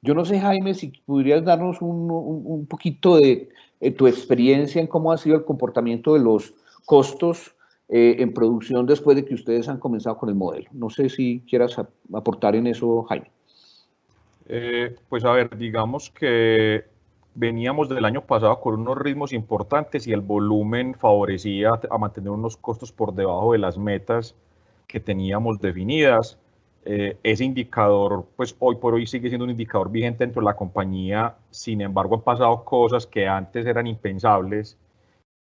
Yo no sé, Jaime, si podrías darnos un poquito de tu experiencia en cómo ha sido el comportamiento de los costos en producción después de que ustedes han comenzado con el modelo. No sé si quieras aportar en eso, Jaime. Pues a ver, digamos que veníamos del año pasado con unos ritmos importantes y el volumen favorecía a mantener unos costos por debajo de las metas que teníamos definidas. Ese indicador, pues hoy por hoy sigue siendo un indicador vigente dentro de la compañía. Sin embargo, han pasado cosas que antes eran impensables,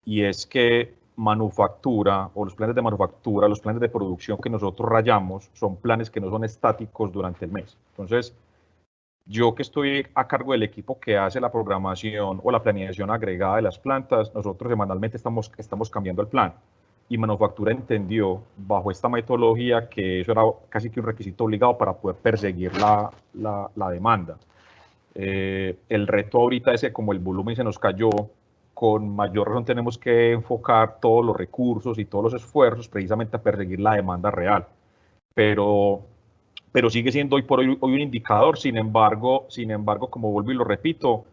y es que manufactura o los planes de manufactura, los planes de producción que nosotros rayamos, son planes que no son estáticos durante el mes. Entonces, yo que estoy a cargo del equipo que hace la programación o la planeación agregada de las plantas, nosotros semanalmente estamos cambiando el plan. Y manufactura entendió bajo esta metodología que eso era casi que un requisito obligado para poder perseguir la demanda. El reto ahorita es que como el volumen se nos cayó, con mayor razón tenemos que enfocar todos los recursos y todos los esfuerzos precisamente a perseguir la demanda real. Pero sigue siendo hoy por hoy un indicador. Sin embargo, como vuelvo y lo repito,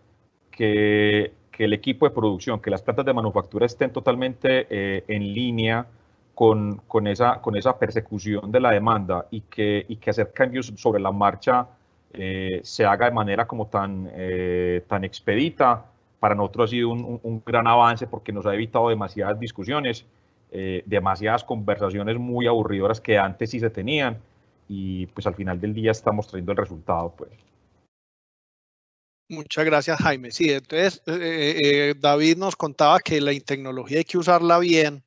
que el equipo de producción, que las plantas de manufactura estén totalmente en línea con esa persecución de la demanda y que hacer cambios sobre la marcha se haga de manera como tan expedita, para nosotros ha sido un gran avance, porque nos ha evitado demasiadas discusiones, demasiadas conversaciones muy aburridoras que antes sí se tenían, y pues al final del día estamos trayendo el resultado, pues. Muchas gracias, Jaime. Sí, entonces David nos contaba que la tecnología hay que usarla bien,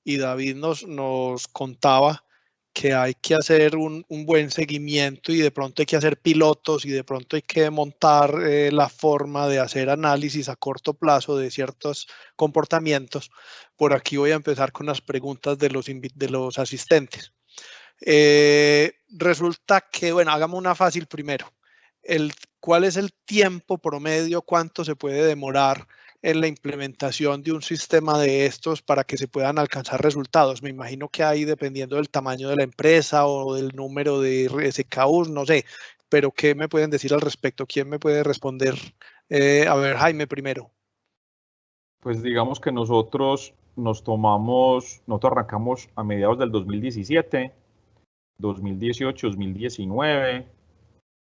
y David nos contaba que hay que hacer un buen seguimiento, y de pronto hay que hacer pilotos, y de pronto hay que montar la forma de hacer análisis a corto plazo de ciertos comportamientos. Por aquí voy a empezar con las preguntas de los asistentes. Resulta que, bueno, hagamos una fácil primero. ¿Cuál es el tiempo promedio? ¿Cuánto se puede demorar en la implementación de un sistema de estos para que se puedan alcanzar resultados? Me imagino que hay, dependiendo del tamaño de la empresa o del número de SKUs, no sé, pero ¿qué me pueden decir al respecto? ¿Quién me puede responder? A ver, Jaime primero. Pues digamos que nosotros arrancamos a mediados del 2017, 2018, 2019,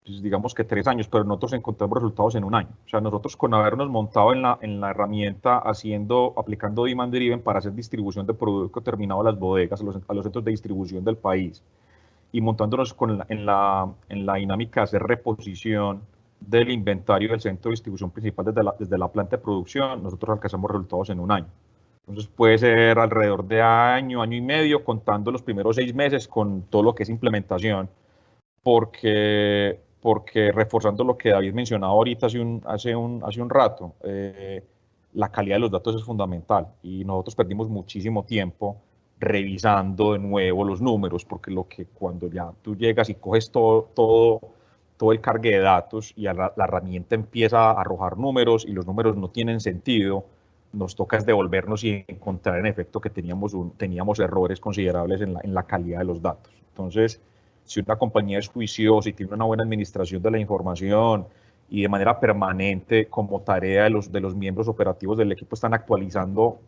pues digamos que 3 años, pero nosotros encontramos resultados en 1 año. O sea, nosotros, con habernos montado en la herramienta, aplicando Demand Driven para hacer distribución de producto terminado a las bodegas, a los centros de distribución del país, y montándonos en la dinámica de hacer reposición del inventario del centro de distribución principal desde la planta de producción, nosotros alcanzamos resultados en 1 año. Entonces puede ser alrededor de año y medio, contando los primeros 6 meses con todo lo que es implementación, porque reforzando lo que David mencionaba ahorita hace un rato, la calidad de los datos es fundamental, y nosotros perdimos muchísimo tiempo revisando de nuevo los números, porque cuando ya tú llegas y coges todo el cargue de datos y la herramienta empieza a arrojar números y los números no tienen sentido, nos toca devolvernos y encontrar en efecto que teníamos errores considerables en la calidad de los datos. Entonces, si una compañía es juiciosa y tiene una buena administración de la información y de manera permanente, como tarea de los miembros operativos del equipo, están actualizando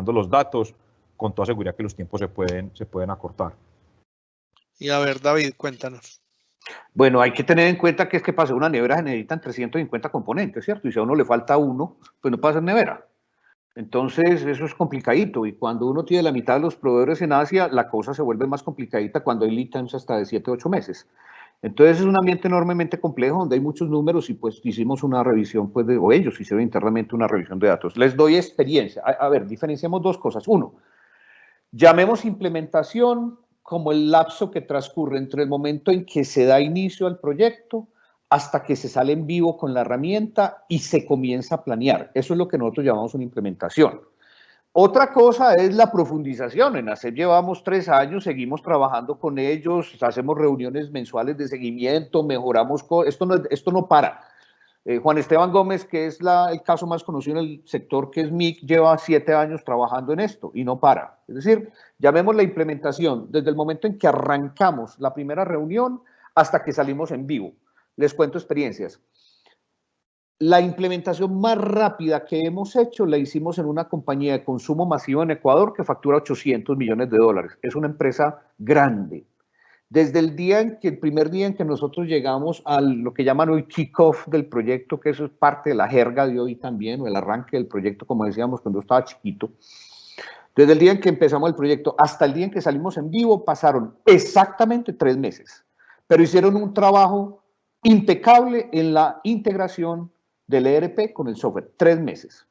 los datos, con toda seguridad que los tiempos se pueden acortar. Y a ver, David, cuéntanos. Bueno, hay que tener en cuenta que es que para hacer una nevera se necesitan 350 componentes, ¿cierto? Y si a uno le falta uno, pues no puede hacer nevera. Entonces, eso es complicadito. Y cuando uno tiene la mitad de los proveedores en Asia, la cosa se vuelve más complicadita cuando hay lead times hasta de 7 o 8 meses. Entonces, es un ambiente enormemente complejo donde hay muchos números y pues hicimos una revisión, pues, o ellos hicieron internamente una revisión de datos. Les doy experiencia. A ver, diferenciamos dos cosas. Uno, llamemos implementación como el lapso que transcurre entre el momento en que se da inicio al proyecto hasta que se sale en vivo con la herramienta y se comienza a planear. Eso es lo que nosotros llamamos una implementación. Otra cosa es la profundización. En ACEP llevamos 3 años, seguimos trabajando con ellos, hacemos reuniones mensuales de seguimiento, mejoramos, esto no para. Juan Esteban Gómez, que es el caso más conocido en el sector, que es MIC, lleva 7 años trabajando en esto y no para. Es decir, llamemos la implementación desde el momento en que arrancamos la primera reunión hasta que salimos en vivo. Les cuento experiencias. La implementación más rápida que hemos hecho la hicimos en una compañía de consumo masivo en Ecuador que factura $800 millones. Es una empresa grande. Desde el primer día en que nosotros llegamos a lo que llaman hoy kick-off del proyecto, que eso es parte de la jerga de hoy también, o el arranque del proyecto, como decíamos cuando estaba chiquito. Desde el día en que empezamos el proyecto hasta el día en que salimos en vivo, pasaron exactamente 3 meses, pero hicieron un trabajo impecable en la integración del ERP con el software, 3 meses.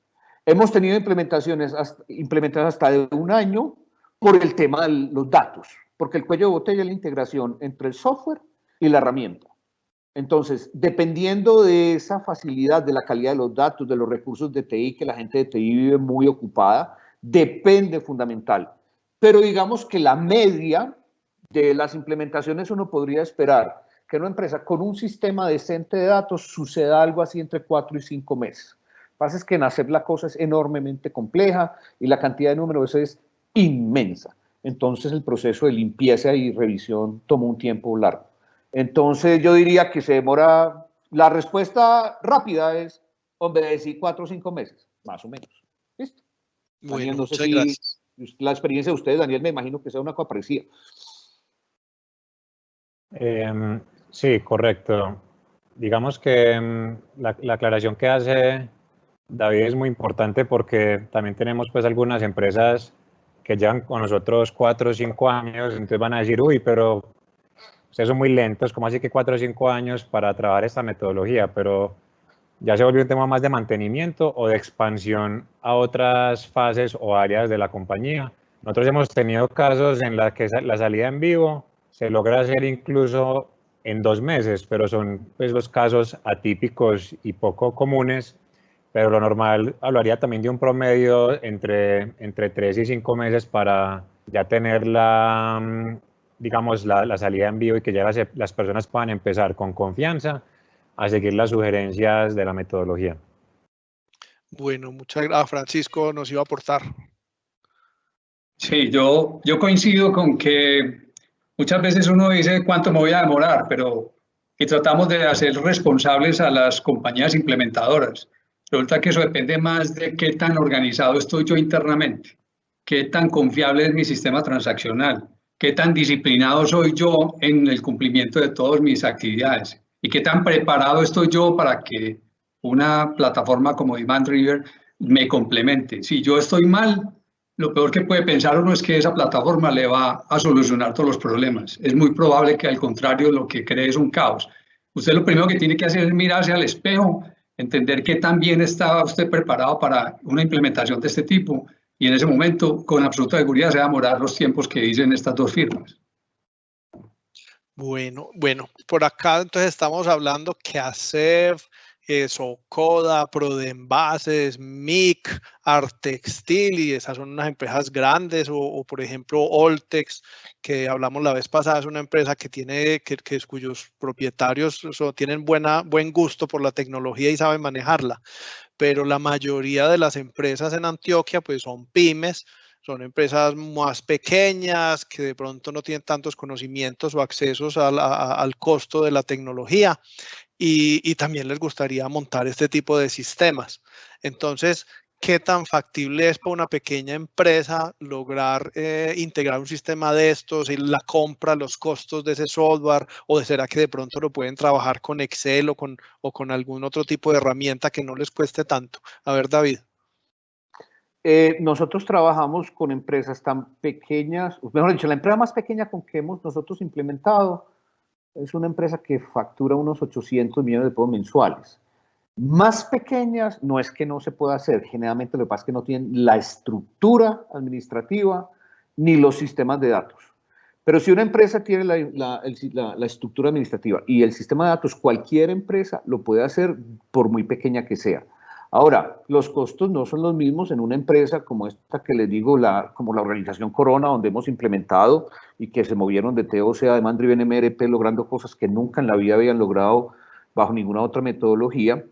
Hemos tenido implementadas hasta de 1 año por el tema de los datos, porque el cuello de botella es la integración entre el software y la herramienta. Entonces, dependiendo de esa facilidad, de la calidad de los datos, de los recursos de TI, que la gente de TI vive muy ocupada, depende fundamental. Pero digamos que la media de las implementaciones uno podría esperar que una empresa con un sistema decente de datos suceda algo así entre 4 y 5 meses. Lo que pasa es que en hacer la cosa es enormemente compleja y la cantidad de números es inmensa. Entonces el proceso de limpieza y revisión toma un tiempo largo. Entonces yo diría que se demora, la respuesta rápida es, hombre, decir 4 o 5 meses, más o menos. ¿Listo? Bueno, Daniel, no sé muchas si gracias. la experiencia de ustedes, Daniel, me imagino que sea una cosa parecida. Sí, correcto. Digamos que la aclaración que hace David es muy importante porque también tenemos pues algunas empresas que llevan con nosotros 4 o 5 años, entonces van a decir, uy, pero ustedes son muy lentos, ¿cómo así que 4 o 5 años para trabajar esta metodología? Pero ya se volvió un tema más de mantenimiento o de expansión a otras fases o áreas de la compañía. Nosotros hemos tenido casos en los que la salida en vivo se logra hacer incluso en 2 meses, pero son pues los casos atípicos y poco comunes. Pero lo normal hablaría también de un promedio entre 3 y 5 meses para ya tener digamos, la salida en vivo y que ya las personas puedan empezar con confianza a seguir las sugerencias de la metodología. Bueno, muchas gracias. Francisco nos iba a aportar. Sí, yo coincido con que muchas veces uno dice cuánto me voy a demorar, pero y tratamos de hacer responsables a las compañías implementadoras. Resulta que eso depende más de qué tan organizado estoy yo internamente, qué tan confiable es mi sistema transaccional, qué tan disciplinado soy yo en el cumplimiento de todas mis actividades y qué tan preparado estoy yo para que una plataforma como Demandriver me complemente. Si yo estoy mal, lo peor que puede pensar uno es que esa plataforma le va a solucionar todos los problemas. Es muy probable que al contrario lo que cree es un caos. Usted lo primero que tiene que hacer es mirarse al espejo, entender qué tan bien está usted preparado para una implementación de este tipo y en ese momento con absoluta seguridad se va a demorar los tiempos que dicen estas dos firmas. Bueno, por acá entonces estamos hablando que ACEF, Socoda, Prodenbases, MIC, Artextil, y esas son unas empresas grandes, o por ejemplo Oltex, que hablamos la vez pasada, es una empresa que tiene, cuyos propietarios tienen buen gusto por la tecnología y saben manejarla, pero la mayoría de las empresas en Antioquia pues son pymes, son empresas más pequeñas que de pronto no tienen tantos conocimientos o accesos al costo de la tecnología y también les gustaría montar este tipo de sistemas. Entonces, ¿qué tan factible es para una pequeña empresa lograr integrar un sistema de estos y la compra, los costos de ese software? ¿O será que de pronto lo pueden trabajar con Excel o con algún otro tipo de herramienta que no les cueste tanto? A ver, David. Nosotros trabajamos con empresas tan pequeñas, mejor dicho, la empresa más pequeña con que hemos nosotros implementado es una empresa que factura unos 800 millones de pesos mensuales. Más pequeñas no es que no se pueda hacer, generalmente lo que pasa es que no tienen la estructura administrativa ni los sistemas de datos. Pero si una empresa tiene la estructura administrativa y el sistema de datos, cualquier empresa lo puede hacer por muy pequeña que sea. Ahora, los costos no son los mismos en una empresa como esta que les digo, como la organización Corona, donde hemos implementado y que se movieron de TOC a Demand Driven MRP, logrando cosas que nunca en la vida habían logrado bajo ninguna otra metodología,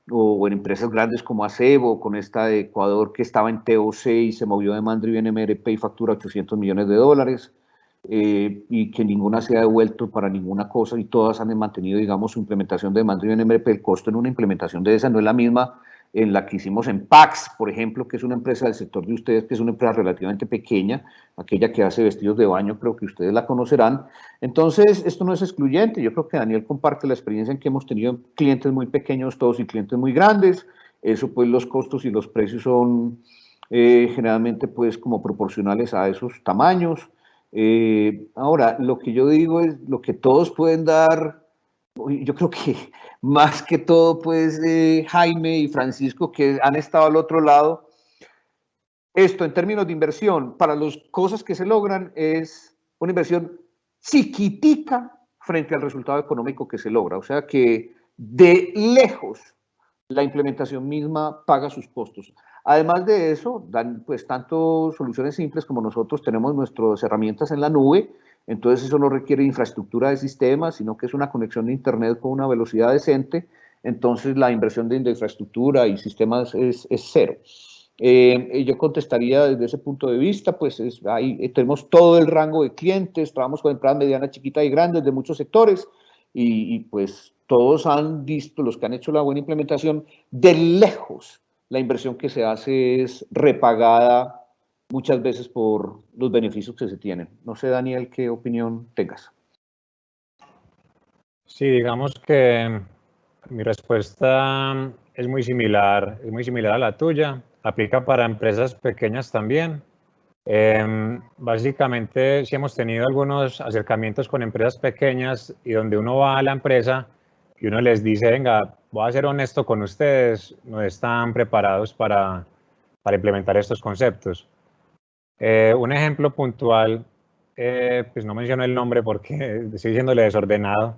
o en empresas grandes como Acebo, con esta de Ecuador que estaba en TOC y se movió de Demand Driven MRP y factura 800 millones de dólares. Y que ninguna se ha devuelto para ninguna cosa y todas han mantenido, digamos, su implementación de Demand Driven MRP. El costo en una implementación de esa no es la misma en la que hicimos en Pax, por ejemplo, que es una empresa del sector de ustedes, que es una empresa relativamente pequeña, aquella que hace vestidos de baño, creo que ustedes la conocerán. Entonces, esto no es excluyente. Yo creo que Daniel comparte la experiencia en que hemos tenido clientes muy pequeños todos y clientes muy grandes. Eso, pues, los costos y los precios son generalmente, pues, como proporcionales a esos tamaños. Ahora, lo que yo digo es lo que todos pueden dar. Yo creo que más que todo, pues, Jaime y Francisco, que han estado al otro lado, esto en términos de inversión, para las cosas que se logran, es una inversión chiquitica frente al resultado económico que se logra. O sea que de lejos la implementación misma paga sus costos. Además de eso, dan pues tanto soluciones simples como nosotros tenemos nuestras herramientas en la nube. Entonces eso no requiere infraestructura de sistemas, sino que es una conexión de internet con una velocidad decente. Entonces la inversión de infraestructura y sistemas es cero. Yo contestaría desde ese punto de vista, pues ahí tenemos todo el rango de clientes, trabajamos con empresas medianas, chiquitas y grandes de muchos sectores y pues todos han visto, los que han hecho la buena implementación, de lejos la inversión que se hace es repagada muchas veces por los beneficios que se tienen. No sé, Daniel, qué opinión tengas. Sí, digamos que mi respuesta es muy similar a la tuya. Aplica para empresas pequeñas también. Básicamente, sí hemos tenido algunos acercamientos con empresas pequeñas y donde uno va a la empresa y uno les dice, venga, voy a ser honesto con ustedes, no están preparados para implementar estos conceptos. Un ejemplo puntual, pues no menciono el nombre porque estoy diciéndole desordenado,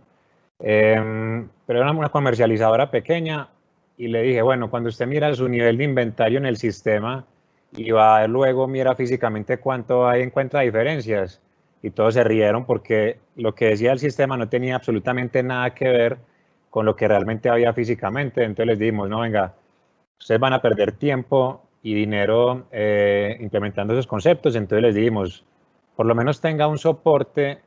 pero era una comercializadora pequeña y le dije, bueno, cuando usted mira su nivel de inventario en el sistema y va luego mira físicamente cuánto hay, encuentra diferencias. Y todos se rieron porque lo que decía el sistema no tenía absolutamente nada que ver con lo que realmente había físicamente. Entonces les dijimos, no, venga, ustedes van a perder tiempo y dinero implementando esos conceptos. Entonces les dijimos, por lo menos tenga un soporte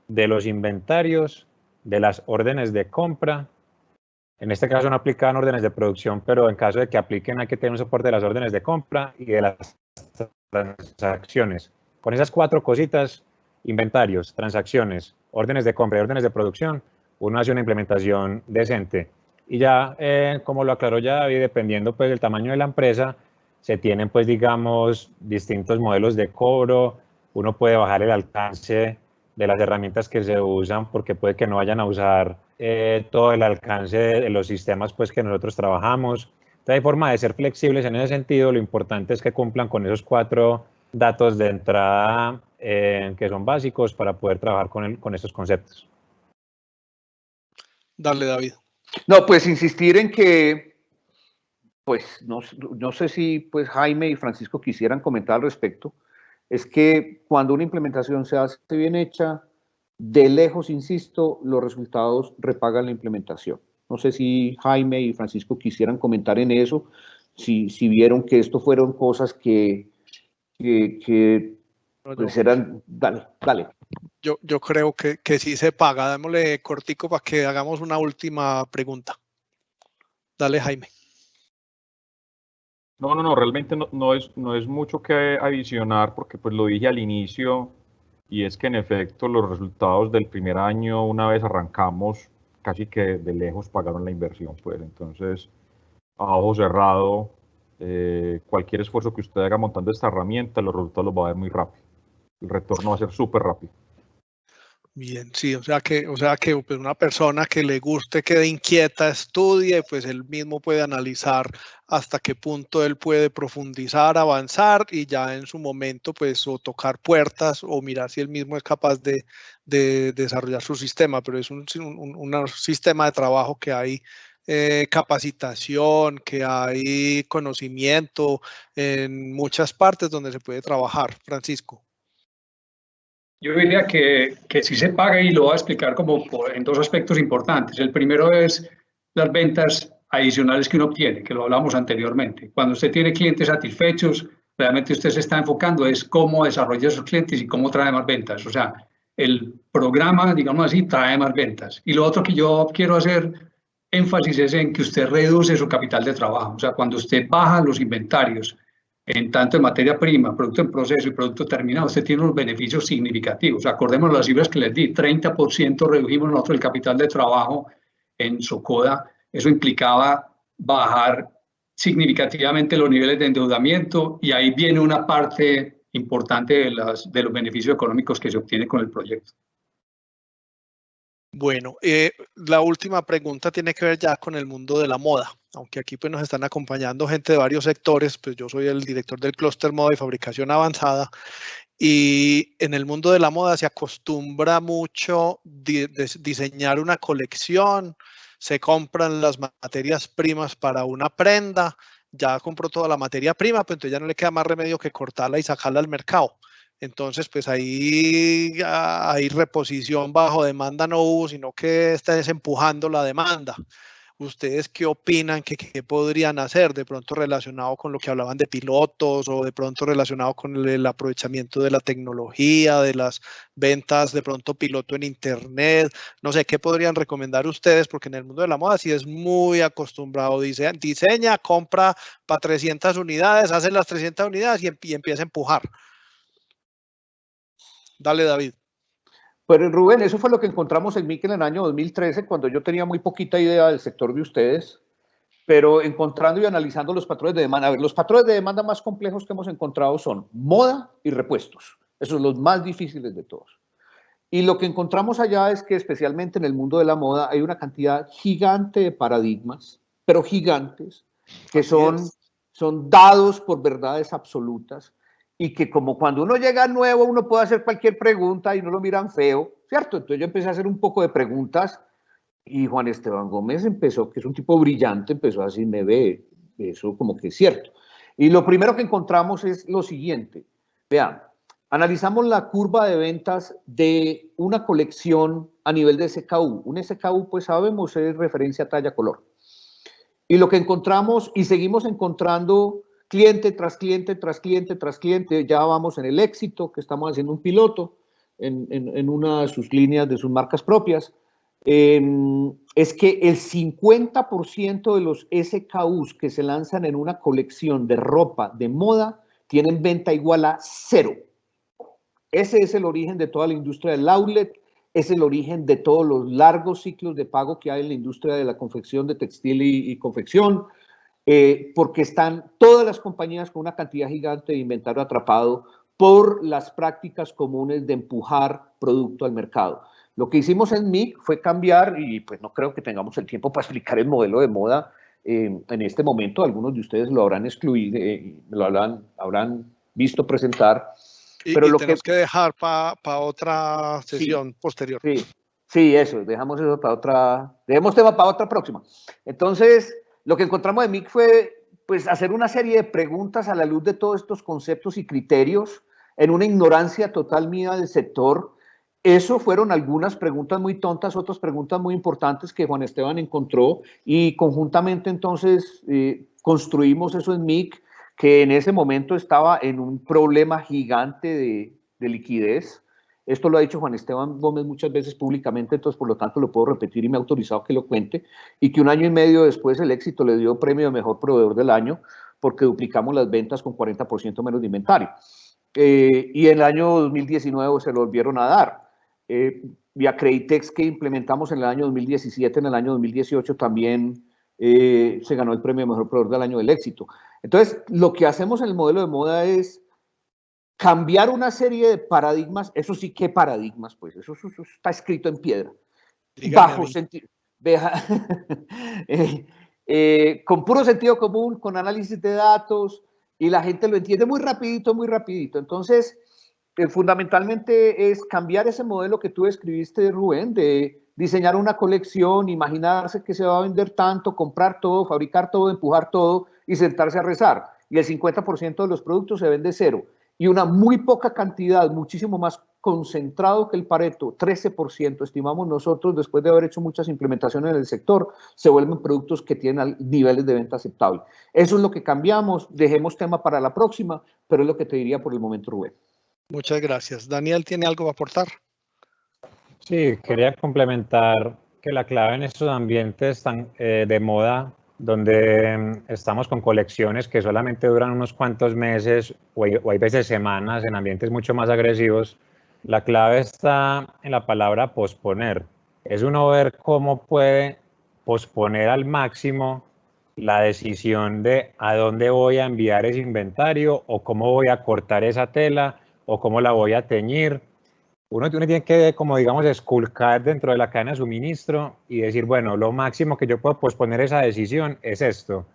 de los inventarios, de las órdenes de compra. En este caso no aplicaban órdenes de producción, pero en caso de que apliquen hay que tener un soporte de las órdenes de compra y de las transacciones. Con esas 4 cositas, inventarios, transacciones, órdenes de compra y órdenes de producción, uno hace una implementación decente. Y ya, como lo aclaró ya David, dependiendo pues del tamaño de la empresa, se tienen pues digamos distintos modelos de cobro, uno puede bajar el alcance de las herramientas que se usan porque puede que no vayan a usar todo el alcance de los sistemas pues que nosotros trabajamos. Entonces hay forma de ser flexibles en ese sentido, lo importante es que cumplan con esos 4 datos de entrada que son básicos para poder trabajar con estos conceptos. Dale, David. No, pues insistir en que, pues no sé si pues Jaime y Francisco quisieran comentar al respecto, es que cuando una implementación se hace bien hecha, de lejos, insisto, los resultados repagan la implementación. No sé si Jaime y Francisco quisieran comentar en eso, si vieron que esto fueron cosas que pues eran, dale. Yo creo que sí se paga. Démosle cortico para que hagamos una última pregunta. Dale, Jaime. No, realmente no es mucho que adicionar porque pues lo dije al inicio y es que en efecto los resultados del primer año, una vez arrancamos, casi que de lejos pagaron la inversión, pues entonces a ojo cerrado, cualquier esfuerzo que usted haga montando esta herramienta, los resultados los va a ver muy rápido, el retorno va a ser súper rápido. Bien, sí, o sea que pues una persona que le guste, quede inquieta, estudie, pues él mismo puede analizar hasta qué punto él puede profundizar, avanzar y ya en su momento pues o tocar puertas o mirar si él mismo es capaz de desarrollar su sistema, pero es un sistema de trabajo que hay capacitación, que hay conocimiento en muchas partes donde se puede trabajar. Francisco. Yo diría que sí se paga y lo voy a explicar como en dos aspectos importantes. El primero es las ventas adicionales que uno obtiene, que lo hablamos anteriormente. Cuando usted tiene clientes satisfechos, realmente usted se está enfocando es cómo desarrolla esos clientes y cómo trae más ventas. O sea, el programa, digamos así, trae más ventas. Y lo otro que yo quiero hacer énfasis es en que usted reduce su capital de trabajo. O sea, cuando usted baja los inventarios, en tanto en materia prima, producto en proceso y producto terminado, usted tiene unos beneficios significativos. Acordemos las cifras que les di, 30% redujimos nosotros el capital de trabajo en Socoda. Eso implicaba bajar significativamente los niveles de endeudamiento y ahí viene una parte importante de los beneficios económicos que se obtiene con el proyecto. Bueno, la última pregunta tiene que ver ya con el mundo de la moda. Aunque aquí pues nos están acompañando gente de varios sectores, pues yo soy el director del clúster moda y fabricación avanzada y en el mundo de la moda se acostumbra mucho diseñar una colección, se compran las materias primas para una prenda, ya compró toda la materia prima, pues entonces ya no le queda más remedio que cortarla y sacarla al mercado. Entonces, pues ahí hay reposición bajo demanda no hubo, sino que está desempujando la demanda. ¿Ustedes qué opinan? ¿Qué podrían hacer de pronto relacionado con lo que hablaban de pilotos o de pronto relacionado con el aprovechamiento de la tecnología, de las ventas de pronto piloto en internet? No sé, ¿qué podrían recomendar ustedes? Porque en el mundo de la moda sí es muy acostumbrado. Diseña, compra para 300 unidades, hace las 300 unidades y empieza a empujar. Dale, David. Pero Rubén, eso fue lo que encontramos en MIC en el año 2013, cuando yo tenía muy poquita idea del sector de ustedes, pero encontrando y analizando los patrones de demanda. A ver, los patrones de demanda más complejos que hemos encontrado son moda y repuestos. Esos son los más difíciles de todos. Y lo que encontramos allá es que especialmente en el mundo de la moda hay una cantidad gigante de paradigmas, pero gigantes, que son dados por verdades absolutas y que como cuando uno llega nuevo uno puede hacer cualquier pregunta y no lo miran feo, ¿cierto? Entonces yo empecé a hacer un poco de preguntas y Juan Esteban Gómez empezó, que es un tipo brillante, empezó a decir, me ve, eso como que es cierto. Y lo primero que encontramos es lo siguiente, vean, analizamos la curva de ventas de una colección a nivel de SKU. Un SKU, pues sabemos, es referencia talla color. Y lo que encontramos, y seguimos encontrando cliente tras cliente, tras cliente, tras cliente, ya vamos en el éxito, que estamos haciendo un piloto en una de sus líneas, de sus marcas propias, es que el 50% de los SKUs que se lanzan en una colección de ropa de moda tienen venta igual a 0. Ese es el origen de toda la industria del outlet, es el origen de todos los largos ciclos de pago que hay en la industria de la confección de textil y confección, porque están todas las compañías con una cantidad gigante de inventario atrapado por las prácticas comunes de empujar producto al mercado. Lo que hicimos en MIC fue cambiar, y pues no creo que tengamos el tiempo para explicar el modelo de moda en este momento. Algunos de ustedes lo habrán excluido, lo habrán visto presentar. Pero lo tenemos que dejar para otra sesión posterior. Sí, eso, dejemos eso para otra, dejemos tema para otra próxima. Entonces, lo que encontramos de MIC fue pues hacer una serie de preguntas a la luz de todos estos conceptos y criterios en una ignorancia total mía del sector. Eso fueron algunas preguntas muy tontas, otras preguntas muy importantes que Juan Esteban encontró y conjuntamente entonces construimos eso en MIC, que en ese momento estaba en un problema gigante de liquidez. Esto lo ha dicho Juan Esteban Gómez muchas veces públicamente, entonces por lo tanto lo puedo repetir y me ha autorizado que lo cuente, y que 1 año y medio después el éxito le dio premio de mejor proveedor del año porque duplicamos las ventas con 40% menos de inventario. Y en el año 2019 se lo volvieron a dar. Y a Creditex, que implementamos en el año 2017, en el año 2018 también se ganó el premio de mejor proveedor del año del éxito. Entonces, lo que hacemos en el modelo de moda es cambiar una serie de paradigmas. Eso sí, ¿qué paradigmas? Pues eso está escrito en piedra. Bajo sentido, con puro sentido común, con análisis de datos, y la gente lo entiende muy rapidito, muy rapidito. Entonces, fundamentalmente es cambiar ese modelo que tú describiste, Rubén, de diseñar una colección, imaginarse que se va a vender tanto, comprar todo, fabricar todo, empujar todo y sentarse a rezar. Y el 50% de los productos se vende cero. Y una muy poca cantidad, muchísimo más concentrado que el Pareto, 13%, estimamos nosotros, después de haber hecho muchas implementaciones en el sector, se vuelven productos que tienen niveles de venta aceptables. Eso es lo que cambiamos. Dejemos tema para la próxima, pero es lo que te diría por el momento, Rubén. Muchas gracias. Daniel, ¿tiene algo que aportar? Sí, quería complementar que la clave en estos ambientes tan, de moda, donde estamos con colecciones que solamente duran unos cuantos meses o hay veces semanas en ambientes mucho más agresivos, la clave está en la palabra posponer. Es uno ver cómo puede posponer al máximo la decisión de a dónde voy a enviar ese inventario o cómo voy a cortar esa tela o cómo la voy a teñir. Uno tiene que, como digamos, esculcar dentro de la cadena de suministro y decir, bueno, lo máximo que yo puedo posponer esa decisión es esto.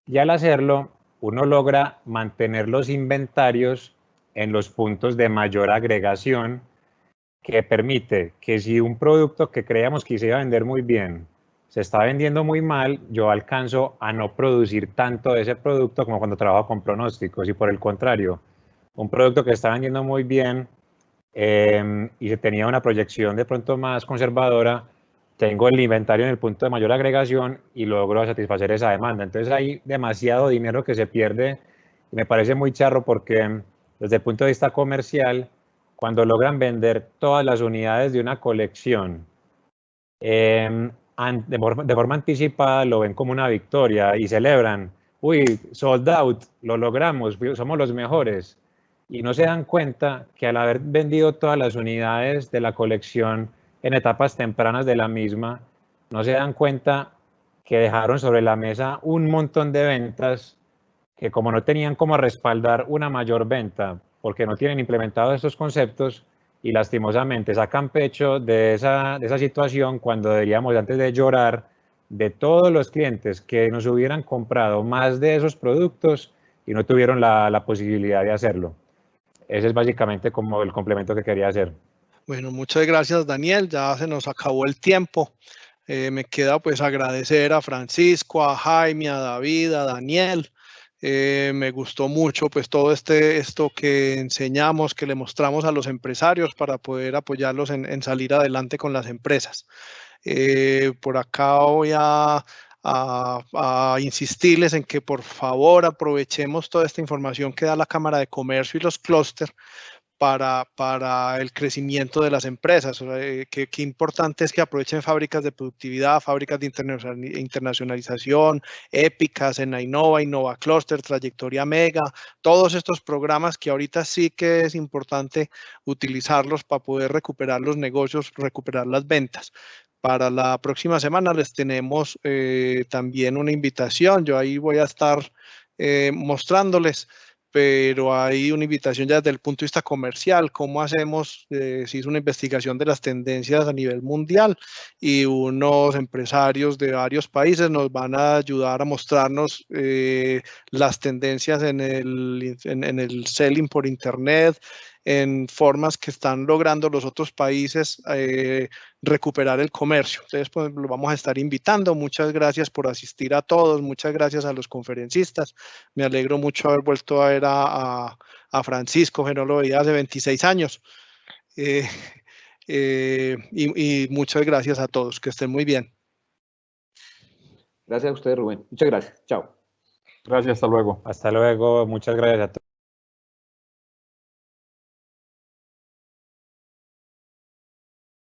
Y al hacerlo, uno logra mantener los inventarios en los puntos de mayor agregación, que permite que si un producto que creíamos que se iba a vender muy bien se está vendiendo muy mal, yo alcanzo a no producir tanto de ese producto como cuando trabajo con pronósticos. Y por el contrario, un producto que está vendiendo muy bien y se tenía una proyección de pronto más conservadora, tengo el inventario en el punto de mayor agregación y logro satisfacer esa demanda. Entonces hay demasiado dinero que se pierde y me parece muy charro porque desde el punto de vista comercial, cuando logran vender todas las unidades de una colección de forma anticipada, lo ven como una victoria y celebran, uy, sold out, lo logramos, somos los mejores. Y no se dan cuenta que al haber vendido todas las unidades de la colección en etapas tempranas de la misma, no se dan cuenta que dejaron sobre la mesa un montón de ventas que, como no tenían cómo respaldar una mayor venta, porque no tienen implementados estos conceptos, y lastimosamente sacan pecho de esa situación cuando deberíamos, antes de llorar de todos los clientes que nos hubieran comprado más de esos productos y no tuvieron la posibilidad de hacerlo. Ese es básicamente como el complemento que quería hacer. Bueno, muchas gracias, Daniel. Ya se nos acabó el tiempo. Me queda pues agradecer a Francisco, a Jaime, a David, a Daniel. Me gustó mucho pues todo esto que enseñamos, que le mostramos a los empresarios para poder apoyarlos en salir adelante con las empresas. Por acá voy a insistirles en que por favor aprovechemos toda esta información que da la Cámara de Comercio y los clústeres para el crecimiento de las empresas. O sea, qué importante es que aprovechen fábricas de productividad, fábricas de internacionalización, Épicas, Innova, Innova Cluster, Trayectoria Mega, todos estos programas que ahorita sí que es importante utilizarlos para poder recuperar los negocios, recuperar las ventas. Para la próxima semana les tenemos también una invitación. Yo ahí voy a estar mostrándoles, pero hay una invitación ya desde el punto de vista comercial, cómo hacemos, se hizo una investigación de las tendencias a nivel mundial y unos empresarios de varios países nos van a ayudar a mostrarnos las tendencias en el selling por internet, en formas que están logrando los otros países recuperar el comercio. Entonces, pues lo vamos a estar invitando. Muchas gracias por asistir a todos. Muchas gracias a los conferencistas. Me alegro mucho haber vuelto a ver a Francisco, que no lo veía hace 26 años. Y muchas gracias a todos. Que estén muy bien. Gracias a usted, Rubén. Muchas gracias. Chao. Gracias, hasta luego. Hasta luego. Muchas gracias a todos.